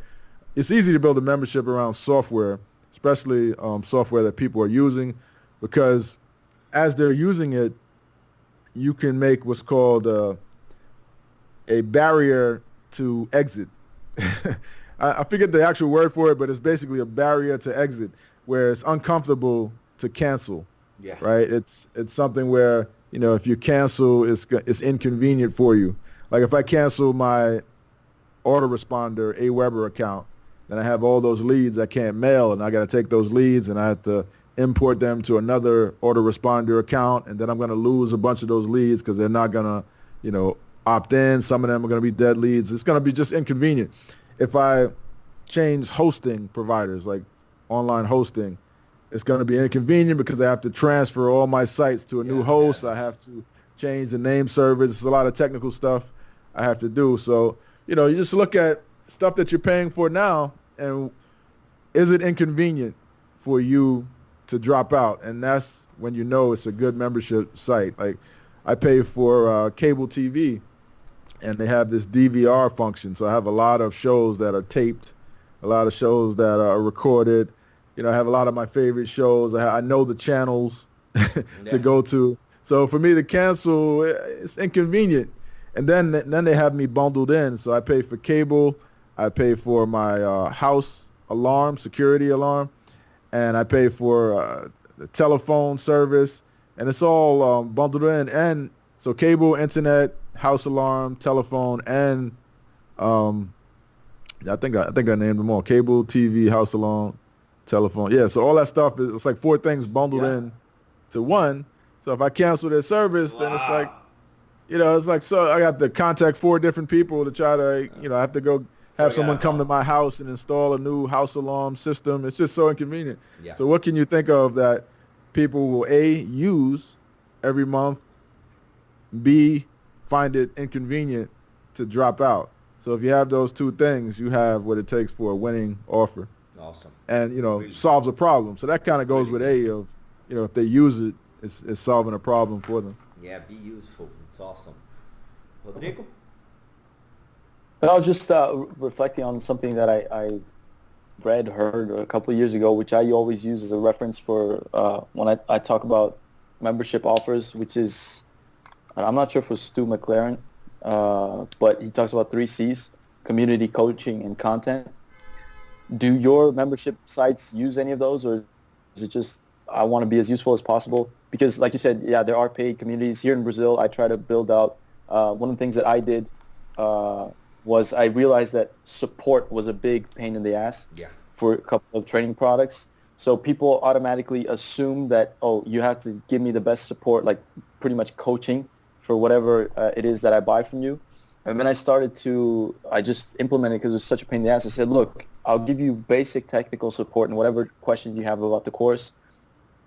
It's easy to build a membership around software, especially software that people are using, because as they're using it, you can make what's called a barrier to exit. I forget the actual word for it, but it's basically a barrier to exit where it's uncomfortable to cancel. Yeah. Right? It's something where, if you cancel, it's inconvenient for you. Like if I cancel my autoresponder AWeber account, then I have all those leads I can't mail, and I got to take those leads and I have to import them to another autoresponder account, and then I'm going to lose a bunch of those leads because they're not going to, opt in. Some of them are going to be dead leads. It's going to be just inconvenient. If I change hosting providers, like online hosting, it's going to be inconvenient because I have to transfer all my sites to a new host. I have to change the name servers. It's a lot of technical stuff I have to do. So, you just look at stuff that you're paying for now, and is it inconvenient for you to drop out? And that's when it's a good membership site. Like I pay for cable TV, and they have this DVR function. So I have a lot of shows that are taped, a lot of shows that are recorded. I have a lot of my favorite shows. I know the channels to go to. So for me to cancel, it's inconvenient. And then they have me bundled in. So I pay for cable, I pay for my house alarm, security alarm, and I pay for the telephone service, and it's all bundled in. And so cable, internet, house alarm, telephone, and I think I named them all: cable, TV, house alarm, telephone. Yeah, so all that stuff is, it's like 4 things bundled in to one. So if I cancel their service, then it's like, it's like, so I got to contact 4 different people to try to, I have to go have someone come to my house and install a new house alarm system. It's just so inconvenient. Yeah. So what can you think of that people will A, use every month, B, find it inconvenient to drop out? So if you have those 2 things, you have what it takes for a winning offer. Awesome. And, solves a problem. So that kind of goes with A of, if they use it, it's solving a problem for them. Yeah, be useful. It's awesome. Rodrigo? I was just reflecting on something that I heard a couple of years ago, which I always use as a reference for when I talk about membership offers, which is, I'm not sure if it was Stu McLaren, but he talks about 3 C's, community, coaching, and content. Do your membership sites use any of those, or is it just, I want to be as useful as possible? Because like you said, yeah, there are paid communities. Here in Brazil, I try to build out, one of the things that I did was I realized that support was a big pain in the ass for a couple of training products. So people automatically assume that, oh, you have to give me the best support, like pretty much coaching for whatever it is that I buy from you. And then I just implemented, because it was such a pain in the ass. I said, look, I'll give you basic technical support and whatever questions you have about the course.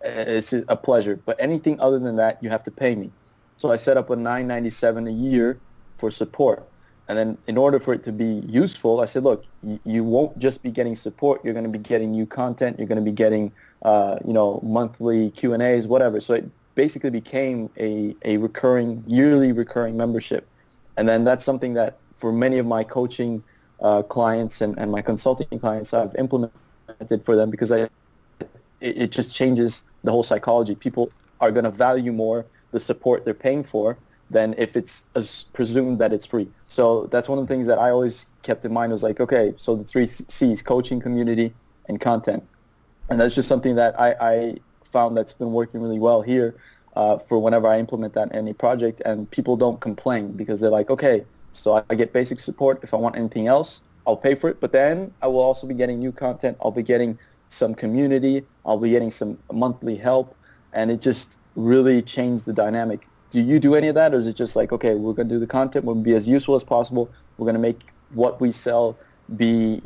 It's a pleasure. But anything other than that, you have to pay me. So I set up a $9.97 a year for support. And then in order for it to be useful, I said, look, you won't just be getting support. You're going to be getting new content. You're going to be getting, monthly Q&As, whatever. So it basically became a yearly recurring membership. And then that's something that for many of my coaching clients and my consulting clients, I've implemented for them, because it just changes the whole psychology. People are going to value more the support they're paying for than if it's presumed that it's free. So that's one of the things that I always kept in mind, was like, okay, so the 3 C's, coaching, community, and content. And that's just something that I found that's been working really well here for whenever I implement that in any project. And people don't complain, because they're like, okay, so I get basic support. If I want anything else, I'll pay for it. But then I will also be getting new content. I'll be getting some community. I'll be getting some monthly help. And it just really changed the dynamic. Do you do any of that, or is it just like, okay, we're going to do the content, we're going to be as useful as possible, we're going to make what we sell be,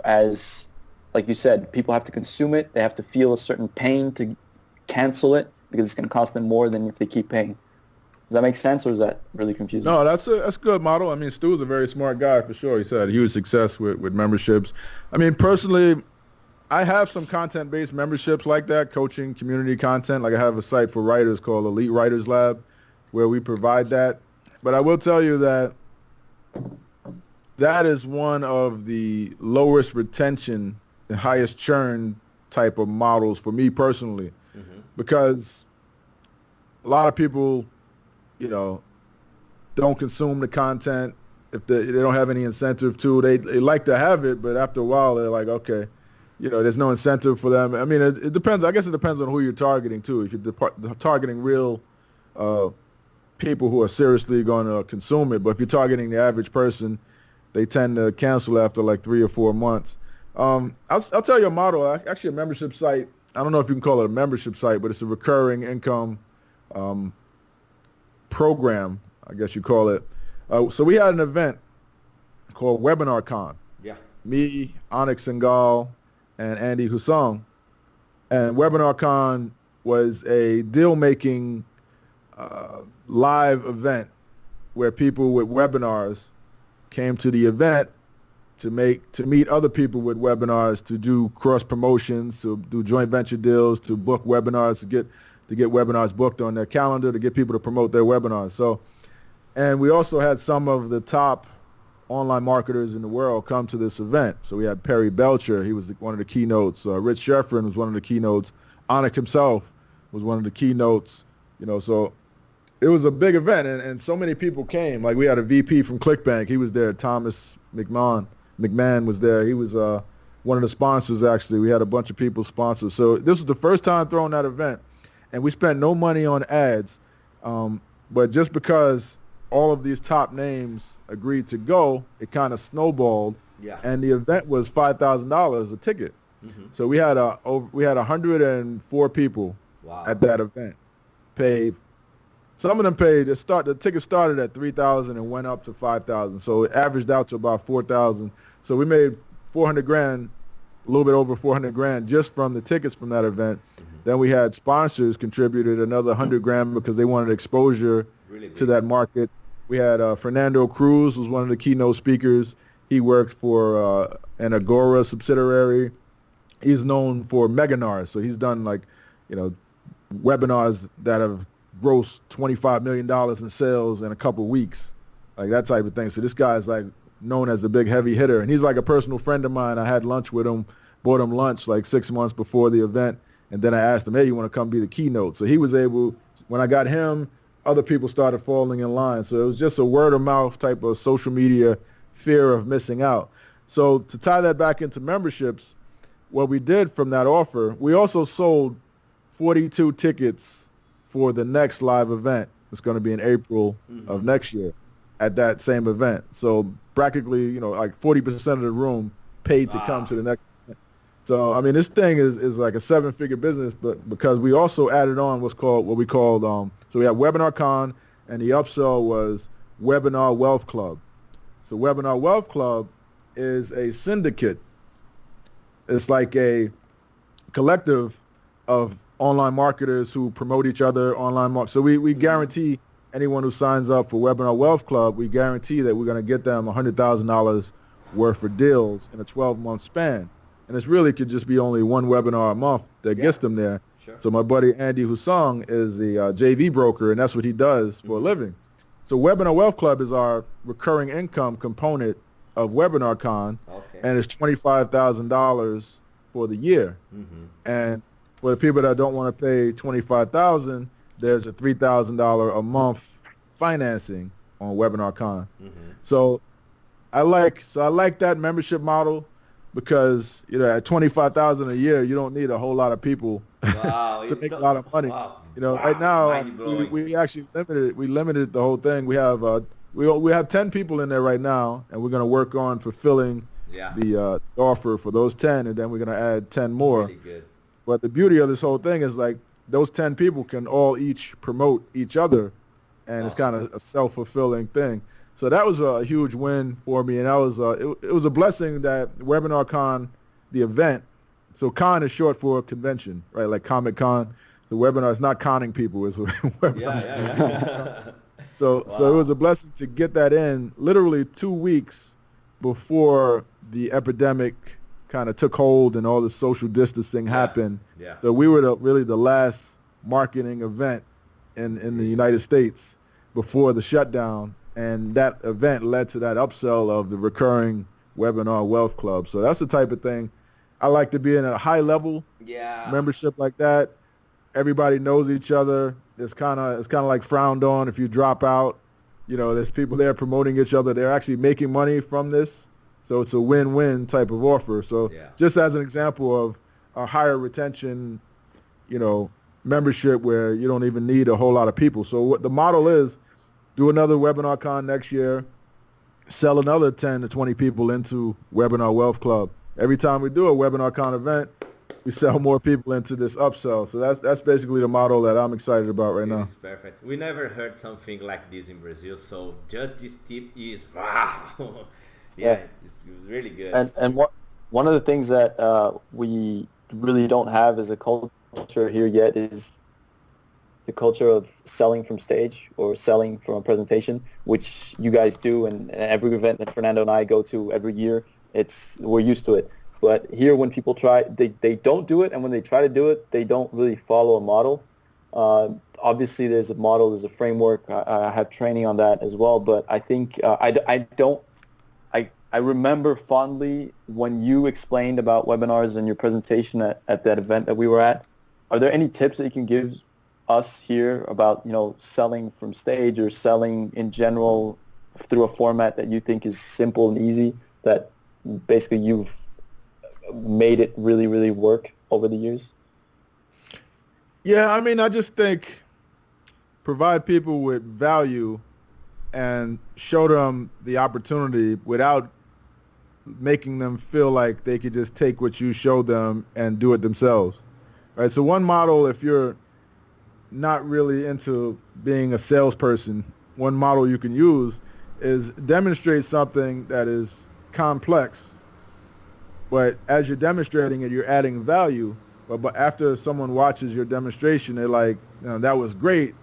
as, like you said, people have to consume it, they have to feel a certain pain to cancel it, because it's going to cost them more than if they keep paying? Does that make sense, or is that really confusing? No, that's a good model. I mean, Stu's a very smart guy for sure. He's had huge success with memberships. I mean, personally, I have some content-based memberships like that, coaching, community content. Like I have a site for writers called Elite Writers Lab, where we provide that. But I will tell you that that is one of the lowest retention and highest churn type of models for me personally, because a lot of people, don't consume the content if they don't have any incentive to. They like to have it, but after a while they're like, okay, there's no incentive for them. I mean, it depends. I guess it depends on who you're targeting too. If you're targeting real people who are seriously going to consume it, but if you're targeting the average person, they tend to cancel after like 3 or 4 months. I'll tell you a model. Actually, a membership site. I don't know if you can call it a membership site, but it's a recurring income program, I guess you call it. So we had an event called Webinar Con. Yeah. Me, Onyx Singal, and Andy Husong. And Webinar Con was a deal-making live event where people with webinars came to the event to meet other people with webinars, to do cross promotions, to do joint venture deals, to book webinars, to get webinars booked on their calendar, to get people to promote their webinars. So, and we also had some of the top online marketers in the world come to this event. So we had Perry Belcher, he was one of the keynotes. Rich Sheffrin was one of the keynotes. Anik himself was one of the keynotes. So it was a big event, and so many people came. Like we had a VP from ClickBank, he was there. Thomas McMahon was there. He was one of the sponsors, actually. We had a bunch of people sponsor. So this was the first time throwing that event, and we spent no money on ads. But just because all of these top names agreed to go, it kind of snowballed. Yeah. And the event was $5,000 a ticket. So we had 104 people at that event. Paid. Some of them paid. The ticket started at 3,000 and went up to 5,000. So it averaged out to about 4,000. So we made 400 grand, a little bit over 400 grand just from the tickets from that event. Then we had sponsors contributed another 100 grand because they wanted exposure to that market. We had Fernando Cruz was one of the keynote speakers. He works for an Agora subsidiary. He's known for Meganars, so he's done webinars that have grossed $25 million in sales in a couple weeks, like that type of thing. So this guy is like known as the big heavy hitter, and he's like a personal friend of mine. I had lunch with him, bought him lunch like 6 months before the event, and then I asked him, hey, you want to come be the keynote? So he was able, when I got him, other people started falling in line. So it was just a word of mouth type of social media fear of missing out. So to tie that back into memberships, what we did from that offer, we also sold 42 tickets for the next live event. It's going to be in April of next year at that same event. So practically, like 40% of the room paid to come to the next event. So, I mean, this thing is like a 7-figure business, but because we also added on so we have Webinar Con, and the upsell was Webinar Wealth Club. So Webinar Wealth Club is a syndicate. It's like a collective of online marketers who promote each other online. So we guarantee anyone who signs up for Webinar Wealth Club, we guarantee that we're going to get them $100,000 worth of deals in a 12-month span. And it really could just be only one webinar a month that gets them there. Sure. So my buddy Andy Husong is the JV broker, and that's what he does for a living. So Webinar Wealth Club is our recurring income component of Webinar Con, and it's $25,000 for the year. And for the people that don't want to pay $25,000, there's a $3,000 a month financing on Webinar Con. So I like that membership model because at $25,000 a year, you don't need a whole lot of people to make a lot of money. Right now we actually limited the whole thing. We have 10 people in there right now, and we're going to work on fulfilling the offer for those 10, and then we're going to add 10 more. Really good. But the beauty of this whole thing is like those 10 people can all each promote each other, and it's kind of a self-fulfilling thing. So that was a huge win for me, and that was it was a blessing that Webinar Con, the event. So con is short for convention, right? Like Comic Con. The webinar is not conning people. It's a webinar. So it was a blessing to get that in literally 2 weeks before the epidemic kind of took hold and all the social distancing happened. So we were really the last marketing event in the United States before the shutdown, and that event led to that upsell of the recurring Webinar Wealth Club. So that's the type of thing I like to be in, a high level membership like that. Everybody knows each other. It's kind of like frowned on if you drop out. There's people there promoting each other. They're actually making money from this. So it's a win-win type of offer. So just as an example of a higher retention, membership where you don't even need a whole lot of people. So what the model is, do another Webinar Con next year, sell another 10 to 20 people into Webinar Wealth Club. Every time we do a Webinar Con event, we sell more people into this upsell. So that's basically the model that I'm excited about right now. It's perfect. We never heard something like this in Brazil. So just this tip is wow. It's really good. And one of the things that we really don't have as a culture here yet is the culture of selling from stage or selling from a presentation, which you guys do, and every event that Fernando and I go to every year, we're used to it. But here, when people try, they don't do it, and when they try to do it, they don't really follow a model. Obviously, there's a model, there's a framework. I have training on that as well, but I think I remember fondly when you explained about webinars in your presentation at that event that we were at. Are there any tips that you can give us here about selling from stage or selling in general through a format that you think is simple and easy, that basically you've made it really, really work over the years? Yeah, I mean, I just think provide people with value and show them the opportunity without making them feel like they could just take what you show them and do it themselves. Right? So one model, if you're not really into being a salesperson, one model you can use is demonstrate something that is complex, but as you're demonstrating it, you're adding value. But after someone watches your demonstration, they're like, that was great.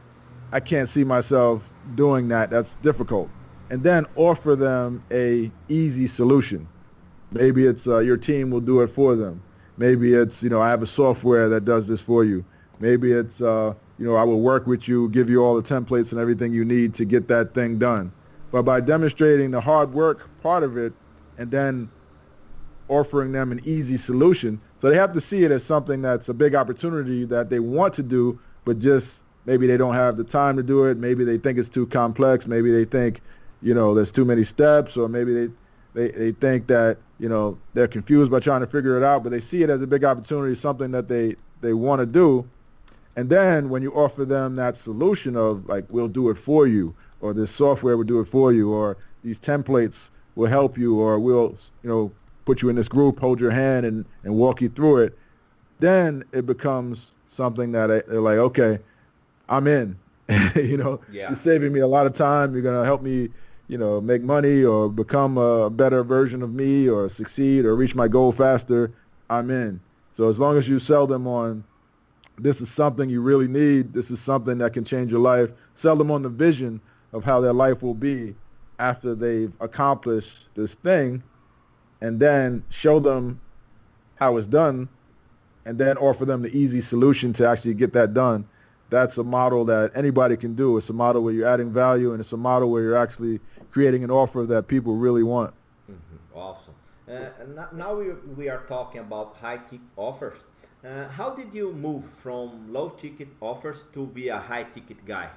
I can't see myself doing that. That's difficult. And then offer them a easy solution. Maybe it's your team will do it for them. Maybe it's, I have a software that does this for you. Maybe it's, I will work with you, give you all the templates and everything you need to get that thing done. But by demonstrating the hard work part of it and then offering them an easy solution, so they have to see it as something that's a big opportunity that they want to do, but just maybe they don't have the time to do it. Maybe they think it's too complex. Maybe they think, there's too many steps, or maybe they think that, they're confused by trying to figure it out, but they see it as a big opportunity, something that they want to do. And then when you offer them that solution of like, we'll do it for you, or this software will do it for you, or these templates will help you, or we'll, put you in this group, hold your hand and walk you through it, then it becomes something that they're like, okay, I'm in. You're saving me a lot of time. You're going to help me, make money or become a better version of me or succeed or reach my goal faster. I'm in. So as long as you sell them on, this is something you really need, this is something that can change your life, sell them on the vision of how their life will be after they've accomplished this thing, and then show them how it's done, and then offer them the easy solution to actually get that done. That's a model that anybody can do. It's a model where you're adding value, and it's a model where you're actually creating an offer that people really want. Mm-hmm. Awesome. Now we are talking about high-ticket offers. How did you move from low-ticket offers to be a high-ticket guy?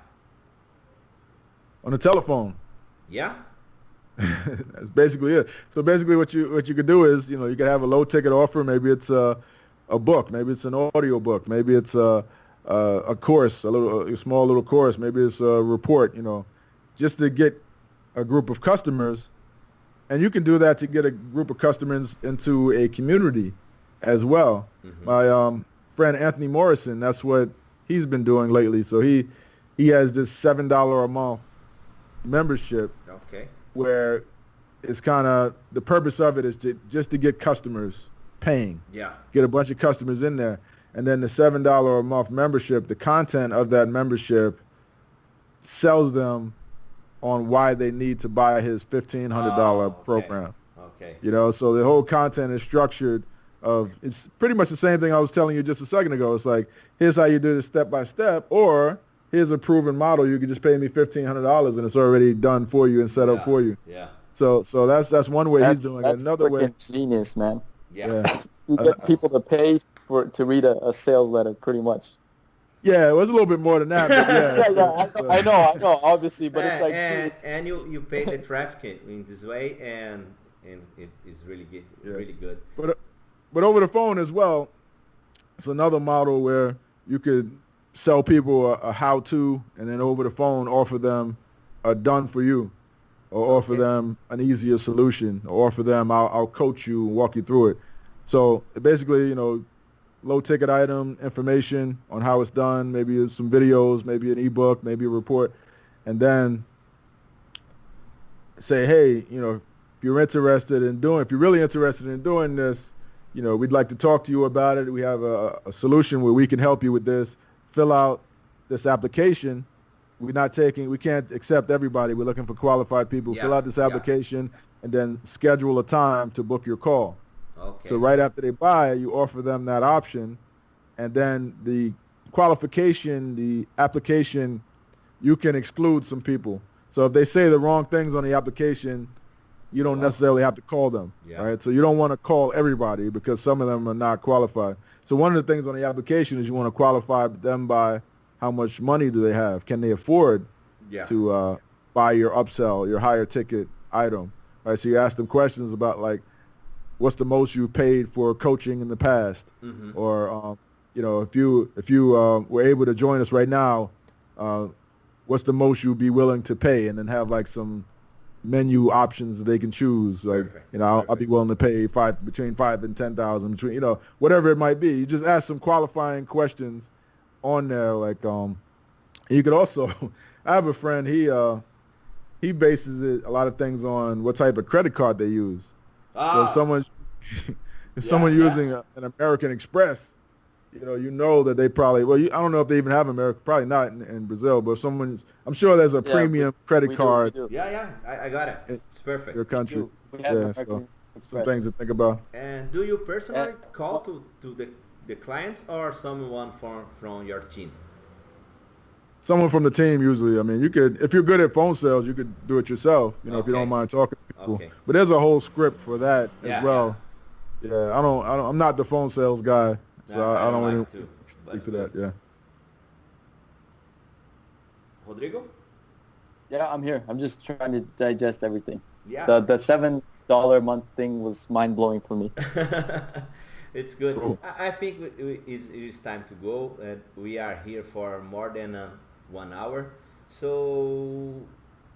On the telephone. Yeah? That's basically it. So basically what you could do is, you could have a low-ticket offer. Maybe it's a book. Maybe it's an audio book. Maybe it's a course, a small little course. Maybe it's a report, just to get a group of customers. And you can do that to get a group of customers into a community as well. Mm-hmm. My friend Anthony Morrison, that's what he's been doing lately. So he has this $7 a month membership. Okay. Where it's kind of, the purpose of it is just to get customers paying. Yeah. Get a bunch of customers in there. And then the $7 a month membership, the content of that membership sells them on why they need to buy his $1,500 program. Okay. So the whole content is structured it's pretty much the same thing I was telling you just a second ago. It's like, here's how you do this step by step, or here's a proven model. You can just pay me $1,500 and it's already done for you and set up for you. Yeah. So that's one way he's doing it. Another way. That's genius, man. Yeah. You get people to pay to read a sales letter, pretty much. Yeah, it was a little bit more than that. But I know, obviously, but it's like. And you pay the traffic in this way, and it's really good. Really good. But over the phone as well, it's another model where you could sell people a how-to, and then over the phone offer them a done for you, or offer them an easier solution, or offer them I'll coach you and walk you through it. So basically, low ticket item information on how it's done, maybe some videos, maybe an ebook, maybe a report, and then say, hey, if you're really interested in doing this, we'd like to talk to you about it. We have a solution where we can help you with this. Fill out this application. We can't accept everybody. We're looking for qualified people. Fill out this application and then schedule a time to book your call. Okay. So right after they buy, you offer them that option, and then the qualification, the application, you can exclude some people. So if they say the wrong things on the application, you don't necessarily have to call them. Yeah. Right? So you don't want to call everybody because some of them are not qualified. So one of the things on the application is you want to qualify them by how much money do they have? Can they afford to buy your upsell, your higher ticket item? Right? So you ask them questions about like, what's the most you paid for coaching in the past? Mm-hmm. Or, if you were able to join us right now, what's the most you'd be willing to pay? And then have like some menu options that they can choose. Like, Perfect. you know, I'll be willing to pay between 5 and 10,000, between, you know, whatever it might be. You just ask some qualifying questions on there. Like, you could also, I have a friend, he bases a lot of things on what type of credit card they use. So if someone using an American Express, you know that they probably, I don't know if they even have American, probably not in Brazil, but if I'm sure there's a premium credit card. We do. Yeah, I got it. It's perfect. Your country. We have American Express. Some things to think about. And do you personally call to the clients or someone from your team? Someone from the team usually. I mean, you could, if you're good at phone sales, you could do it yourself, if you don't mind talking to people. Okay. But there's a whole script for that as well. Yeah, I'm not the phone sales guy, so I don't want to speak to that. Yeah. Rodrigo? Yeah, I'm here. I'm just trying to digest everything. Yeah. The $7 a month thing was mind blowing for me. It's good. Cool. I think it is time to go. We are here for more than 1 hour, so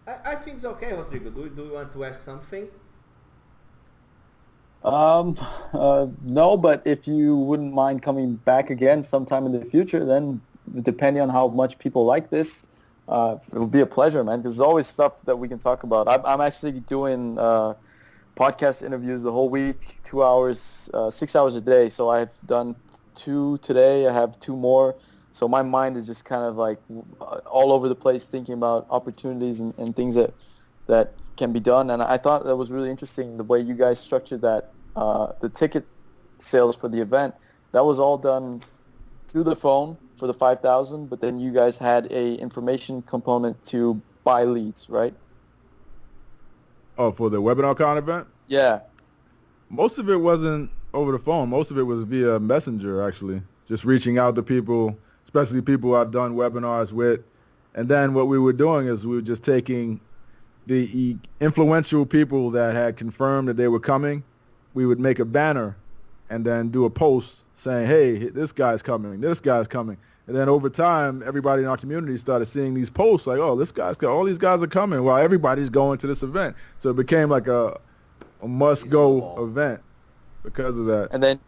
I think it's okay. Rodrigo, do you want to ask something? No, but if you wouldn't mind coming back again sometime in the future, then depending on how much people like this, it would be a pleasure, man, because there's always stuff that we can talk about. I'm actually doing podcast interviews the whole week, 2 hours, 6 hours a day. So I've done 2 today. I have 2 more. So my mind is just kind of like all over the place thinking about opportunities and things that can be done. And I thought that was really interesting, the way you guys structured that, the ticket sales for the event. That was all done through the phone for the 5,000, but then you guys had a information component to buy leads, right? Oh, for the WebinarCon event? Yeah. Most of it wasn't over the phone. Most of it was via Messenger, actually. Just reaching out to people, especially people I've done webinars with. And then what we were doing is we were just taking the influential people that had confirmed that they were coming. We would make a banner and then do a post saying, hey, this guy's coming, this guy's coming. And then over time, everybody in our community started seeing these posts like, oh, all these guys are coming while everybody's going to this event. So it became like a must-go event because of that. And then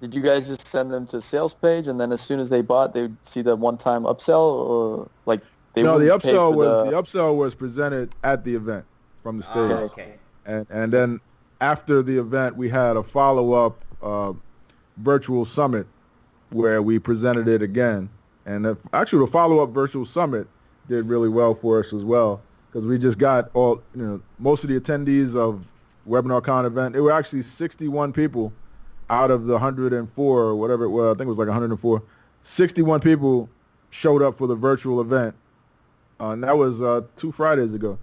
did you guys just send them to sales page, and then as soon as they bought, they would see the one-time upsell, or like they No, the wouldn't pay for upsell was presented at the event from the stage. Okay. And then after the event, we had a follow-up virtual summit where we presented it again. And actually, the follow-up virtual summit did really well for us as well, because we just got most of the attendees of WebinarCon event. There were actually 61 people out of the 104 or whatever it was. I think it was like 104. 61 people showed up for the virtual event. And that was 2 Fridays ago.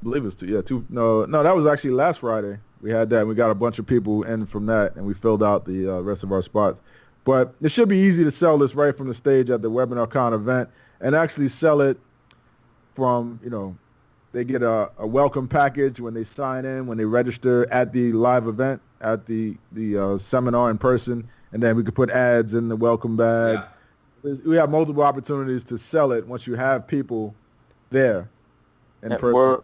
I believe it was 2. Yeah, 2. No, that was actually last Friday. We had that. And we got a bunch of people in from that, and we filled out the rest of our spots. But it should be easy to sell this right from the stage at the WebinarCon event, and actually sell it from, they get a welcome package when they sign in, when they register at the live event, at the seminar in person, and then we could put ads in the welcome bag. Yeah. We have multiple opportunities to sell it once you have people there in person.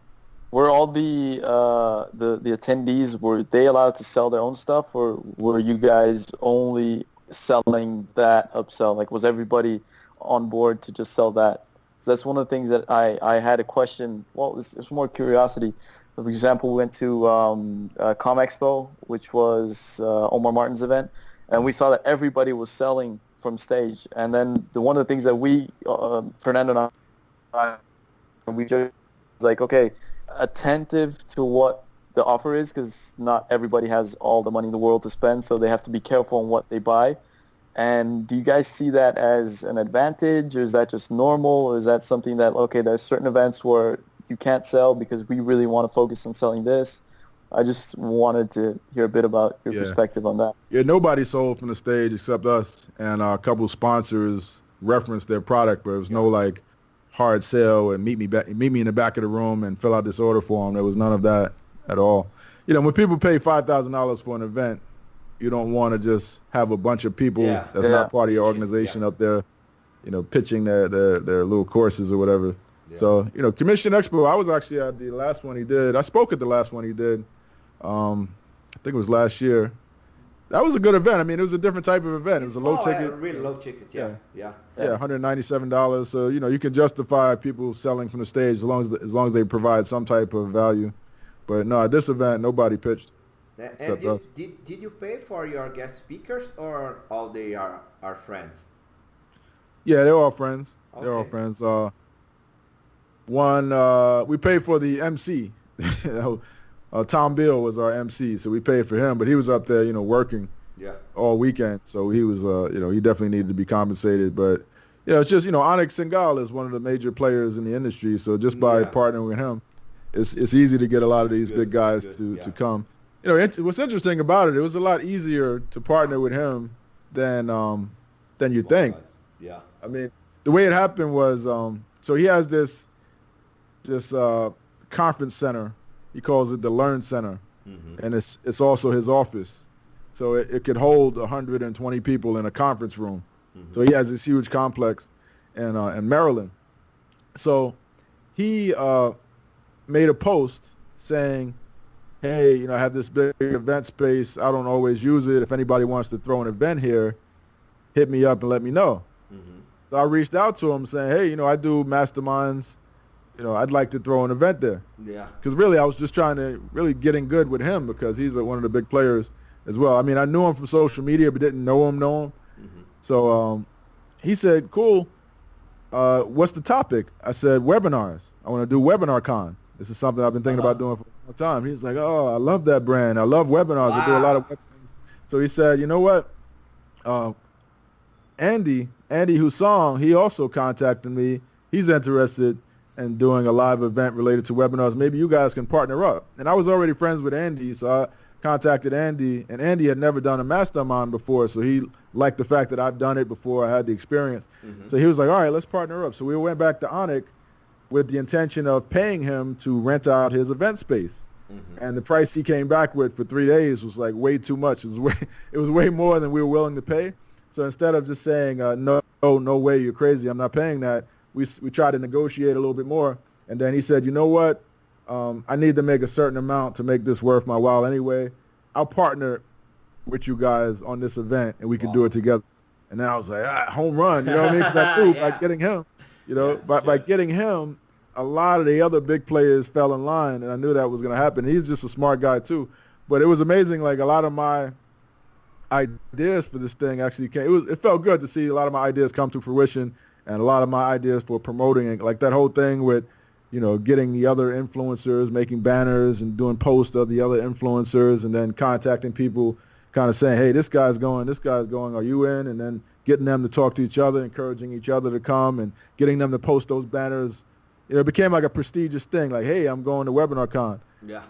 Were all the attendees, were they allowed to sell their own stuff, or were you guys only selling that upsell? Like, was everybody on board to just sell that? So that's one of the things that I had a question. Well, it's more curiosity. For example, we went to ComExpo, which was Omar Martin's event, and we saw that everybody was selling from stage. And then one of the things that we, Fernando and I, we just like, okay, attentive to what the offer is, because not everybody has all the money in the world to spend, so they have to be careful on what they buy. And do you guys see that as an advantage, or is that just normal, or is that something that, okay, there's certain events where you can't sell because we really want to focus on selling this? I just wanted to hear a bit about your perspective on that. Yeah, nobody sold from the stage except us, and a couple of sponsors referenced their product, but it was no like hard sell and meet me in the back of the room and fill out this order form. There was none of that at all. When people pay $5,000 for an event, you don't want to just have a bunch of people that's not part of your organization up there, pitching their little courses or whatever. Yeah. So, Commission Expo, I was actually at the last one he did. I spoke at the last one he did. I think it was last year. That was a good event. I mean, it was a different type of event. It was a low ticket. Really low ticket. Yeah. Yeah, $197. So, you can justify people selling from the stage as long as they provide some type of value. But no, at this event, nobody pitched. And did you pay for your guest speakers, or all they are friends? Yeah, they're all friends. Okay. They're all friends. We paid for the MC. Tom Bill was our MC, so we paid for him, but he was up there, working all weekend. So he was, he definitely needed to be compensated. But, it's just, Onyx Singal is one of the major players in the industry. So just by partnering with him, it's easy to get a lot of these big guys to come. What's interesting about it was a lot easier to partner with him than you think. Yeah. I mean, the way it happened was, so he has this conference center. He calls it the Learn Center, and it's also his office. So it could hold 120 people in a conference room. So he has this huge complex in Maryland. So he made a post saying, hey, I have this big event space. I don't always use it. If anybody wants to throw an event here, hit me up and let me know. So I reached out to him saying, hey, I do masterminds. I'd like to throw an event there. Yeah. Because really, I was just trying to really getting good with him because he's one of the big players as well. I mean, I knew him from social media, but didn't know him. So he said, cool. What's the topic? I said, webinars. I want to do Webinar Con. This is something I've been thinking about doing for a long time. He's like, oh, I love that brand. I love webinars. I do a lot of webinars. So he said, you know what? Andy Husong, he also contacted me. He's interested in doing a live event related to webinars. Maybe you guys can partner up. And I was already friends with Andy, so I contacted Andy. And Andy had never done a mastermind before, so he liked the fact that I've done it before. I had the experience. So he was like, all right, let's partner up. So we went back to Onyx with the intention of paying him to rent out his event space. And the price he came back with for 3 days was like way too much. It was way more than we were willing to pay. So instead of just saying, no way, you're crazy, I'm not paying that, we tried to negotiate a little bit more. And then he said, you know what, I need to make a certain amount to make this worth my while anyway. I'll partner with you guys on this event, and we can do it together. And then I was like, home run, you know what I mean? Because I knew by getting him, by getting him, a lot of the other big players fell in line, and I knew that was going to happen. He's just a smart guy too. But it was amazing, like a lot of my ideas for this thing actually came. It felt good to see a lot of my ideas come to fruition, and a lot of my ideas for promoting it, like that whole thing with, getting the other influencers, making banners and doing posts of the other influencers, and then contacting people, kind of saying, hey, this guy's going, are you in? And then getting them to talk to each other, encouraging each other to come, and getting them to post those banners. It became like a prestigious thing, like, hey, I'm going to Webinar Con. Yeah.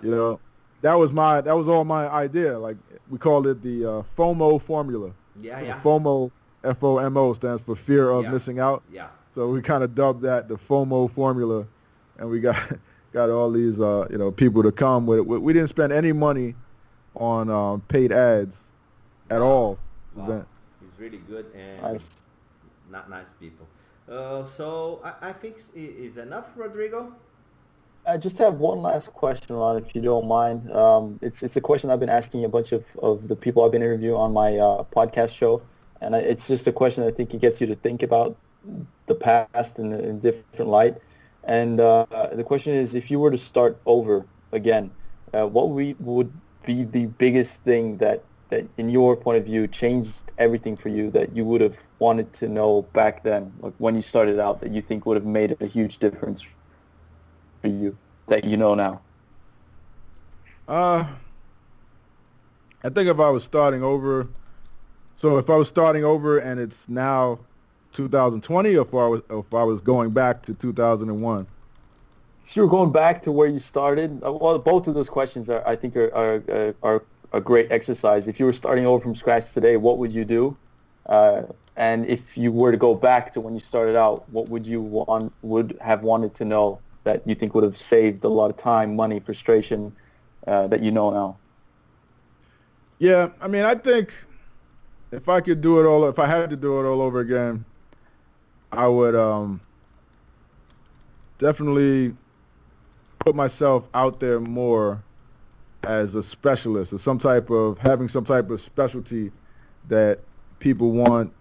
That was all my idea. Like, we called it the FOMO formula. Yeah. FOMO, FOMO, stands for fear of missing out. Yeah. So we kind of dubbed that the FOMO formula, and we got all these people to come with it. We didn't spend any money on paid ads at all. Wow. It's really good and not nice people. So I think is enough, Rodrigo. I just have one last question, Ron, if you don't mind. It's a question I've been asking a bunch of the people I've been interviewing on my podcast show, and it's just a question I think it gets you to think about the past in a different light. And the question is, if you were to start over again, what would be the biggest thing that in your point of view changed everything for you that you would have wanted to know back then, like when you started out, that you think would have made a huge difference for you that you know now? I think if I was starting over, and it's now 2020, or if I was going back to 2001. If you were going back to where you started, well, both of those questions I think are a great exercise. If you were starting over from scratch today, what would you do? And if you were to go back to when you started out, what would have wanted to know that you think would have saved a lot of time, money, frustration that you know now? Yeah, I mean, I think if I had to do it all over again, I would definitely put myself out there more as a specialist or having some type of specialty that people want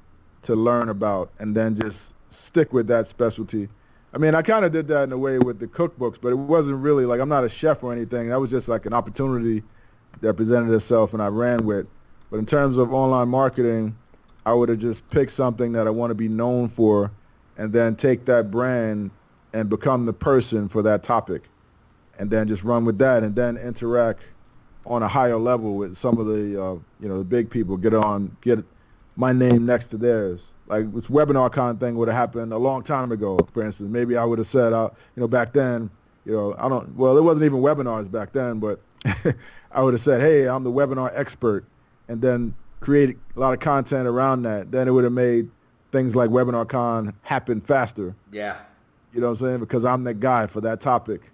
to learn about, and then just stick with that specialty. I mean, I kind of did that in a way with the cookbooks, but it wasn't really like, I'm not a chef or anything. That was just like an opportunity that presented itself and I ran with. But in terms of online marketing, I would have just picked something that I want to be known for and then take that brand and become the person for that topic and then just run with that and then interact on a higher level with some of the, the big people, get my name next to theirs. Like this webinar kind of thing would have happened a long time ago, for instance. Maybe I would have said, back then, it wasn't even webinars back then, but I would have said, hey, I'm the webinar expert, and then create a lot of content around that. Then it would have made things like Webinar Con happen faster. Yeah. You know what I'm saying? Because I'm the guy for that topic.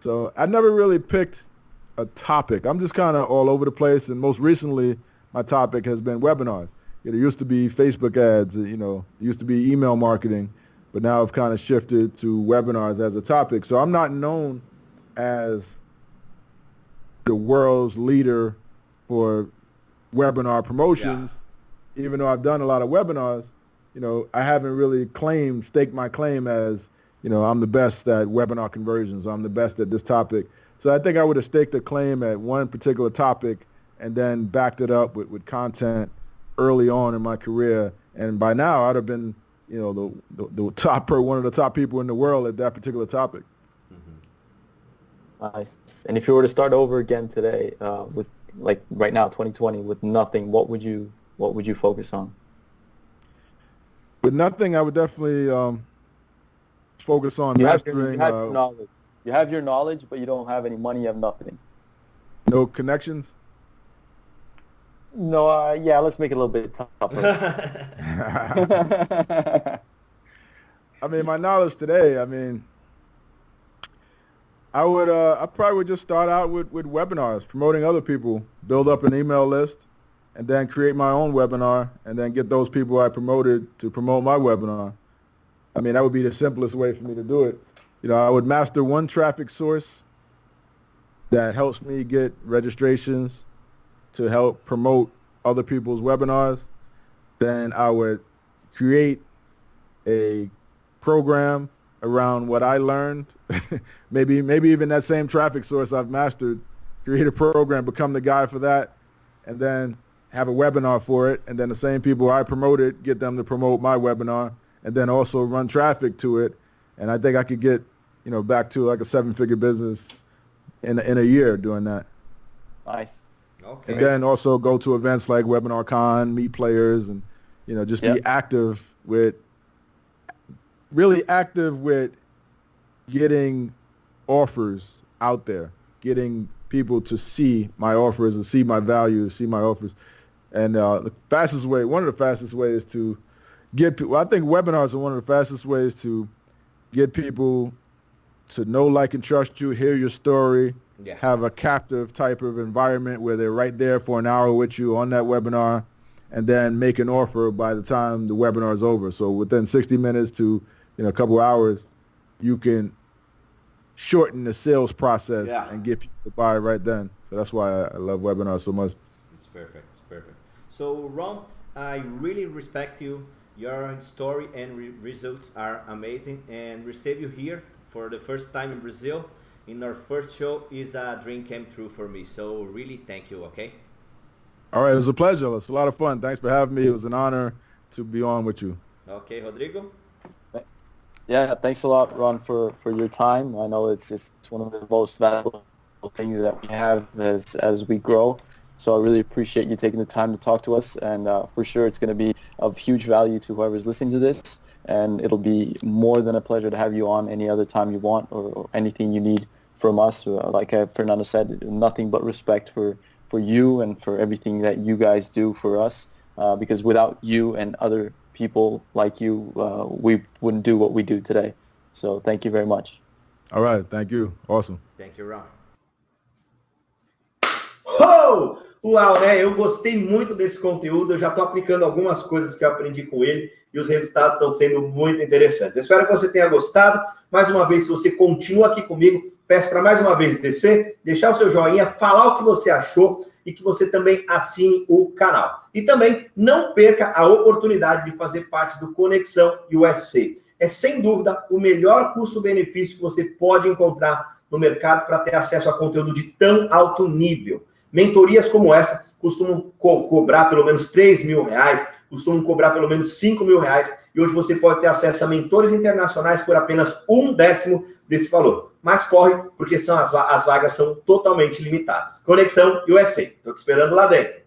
So I never really picked a topic. I'm just kind of all over the place. And most recently, my topic has been webinars. It used to be Facebook ads, it used to be email marketing, but now I've kind of shifted to webinars as a topic. So I'm not known as the world's leader for webinar promotions, even though I've done a lot of webinars. I haven't really staked my claim as, I'm the best at webinar conversions. I'm the best at this topic. So I think I would have staked a claim at one particular topic and then backed it up with content early on in my career. And by now I'd have been, the top one of the top people in the world at that particular topic. Nice. And if you were to start over again today, with like right now, 2020, with nothing, what would you focus on? With nothing, I would definitely focus on mastering. You have your knowledge. You have your knowledge, but you don't have any money. You have nothing. No connections? No. Let's make it a little bit tougher. I mean, my knowledge today. I probably would just start out with webinars, promoting other people, build up an email list, and then create my own webinar, and then get those people I promoted to promote my webinar. That would be the simplest way for me to do it. I would master one traffic source that helps me get registrations to help promote other people's webinars. Then I would create a program around what I learned. maybe even that same traffic source I've mastered, create a program, become the guy for that, and then have a webinar for it. And then the same people I promoted, get them to promote my webinar, and then also run traffic to it. And I think I could get, back to like a 7-figure business in a year doing that. Nice. Okay. And then also go to events like Webinar Con, meet players, and, just be really active with getting offers out there, getting people to see my offers and see my value, see my offers. And one of the fastest ways to get people, I think webinars are one of the fastest ways to get people to know, like, and trust you, hear your story, have a captive type of environment where they're right there for an hour with you on that webinar, and then make an offer by the time the webinar is over. So within 60 minutes to a couple hours, you can shorten the sales process and get people to buy right then. So that's why I love webinars so much. It's perfect. So Ron, I really respect you. Your story and results are amazing, and receive you here for the first time in Brazil in our first show is a dream came true for me. So really thank you, okay? All right, it was a pleasure. It was a lot of fun. Thanks for having me. It was an honor to be on with you. Okay, Rodrigo? Yeah, thanks a lot, Ron, for your time. I know it's one of the most valuable things that we have as we grow. So I really appreciate you taking the time to talk to us, and for sure it's going to be of huge value to whoever's listening to this, and it'll be more than a pleasure to have you on any other time you want, or anything you need from us. Like Fernando said, nothing but respect for you and for everything that you guys do for us, because without you and other people like you, we wouldn't do what we do today. So thank you very much. All right, thank you. Awesome. Thank you, Ron. Ho! Uau, né? Eu gostei muito desse conteúdo, eu já estou aplicando algumas coisas que eu aprendi com ele e os resultados estão sendo muito interessantes. Eu espero que você tenha gostado. Mais uma vez, se você continua aqui comigo, peço para mais uma vez descer, deixar o seu joinha, falar o que você achou e que você também assine o canal. E também não perca a oportunidade de fazer parte do Conexão USA. É sem dúvida o melhor custo-benefício que você pode encontrar no mercado para ter acesso a conteúdo de tão alto nível. Mentorias como essa costumam cobrar pelo menos R$3.000, costumam cobrar pelo menos R$5.000, e hoje você pode ter acesso a mentores internacionais por apenas 1/10 desse valor. Mas corre, porque as vagas são totalmente limitadas. Conexão USA. Estou te esperando lá dentro.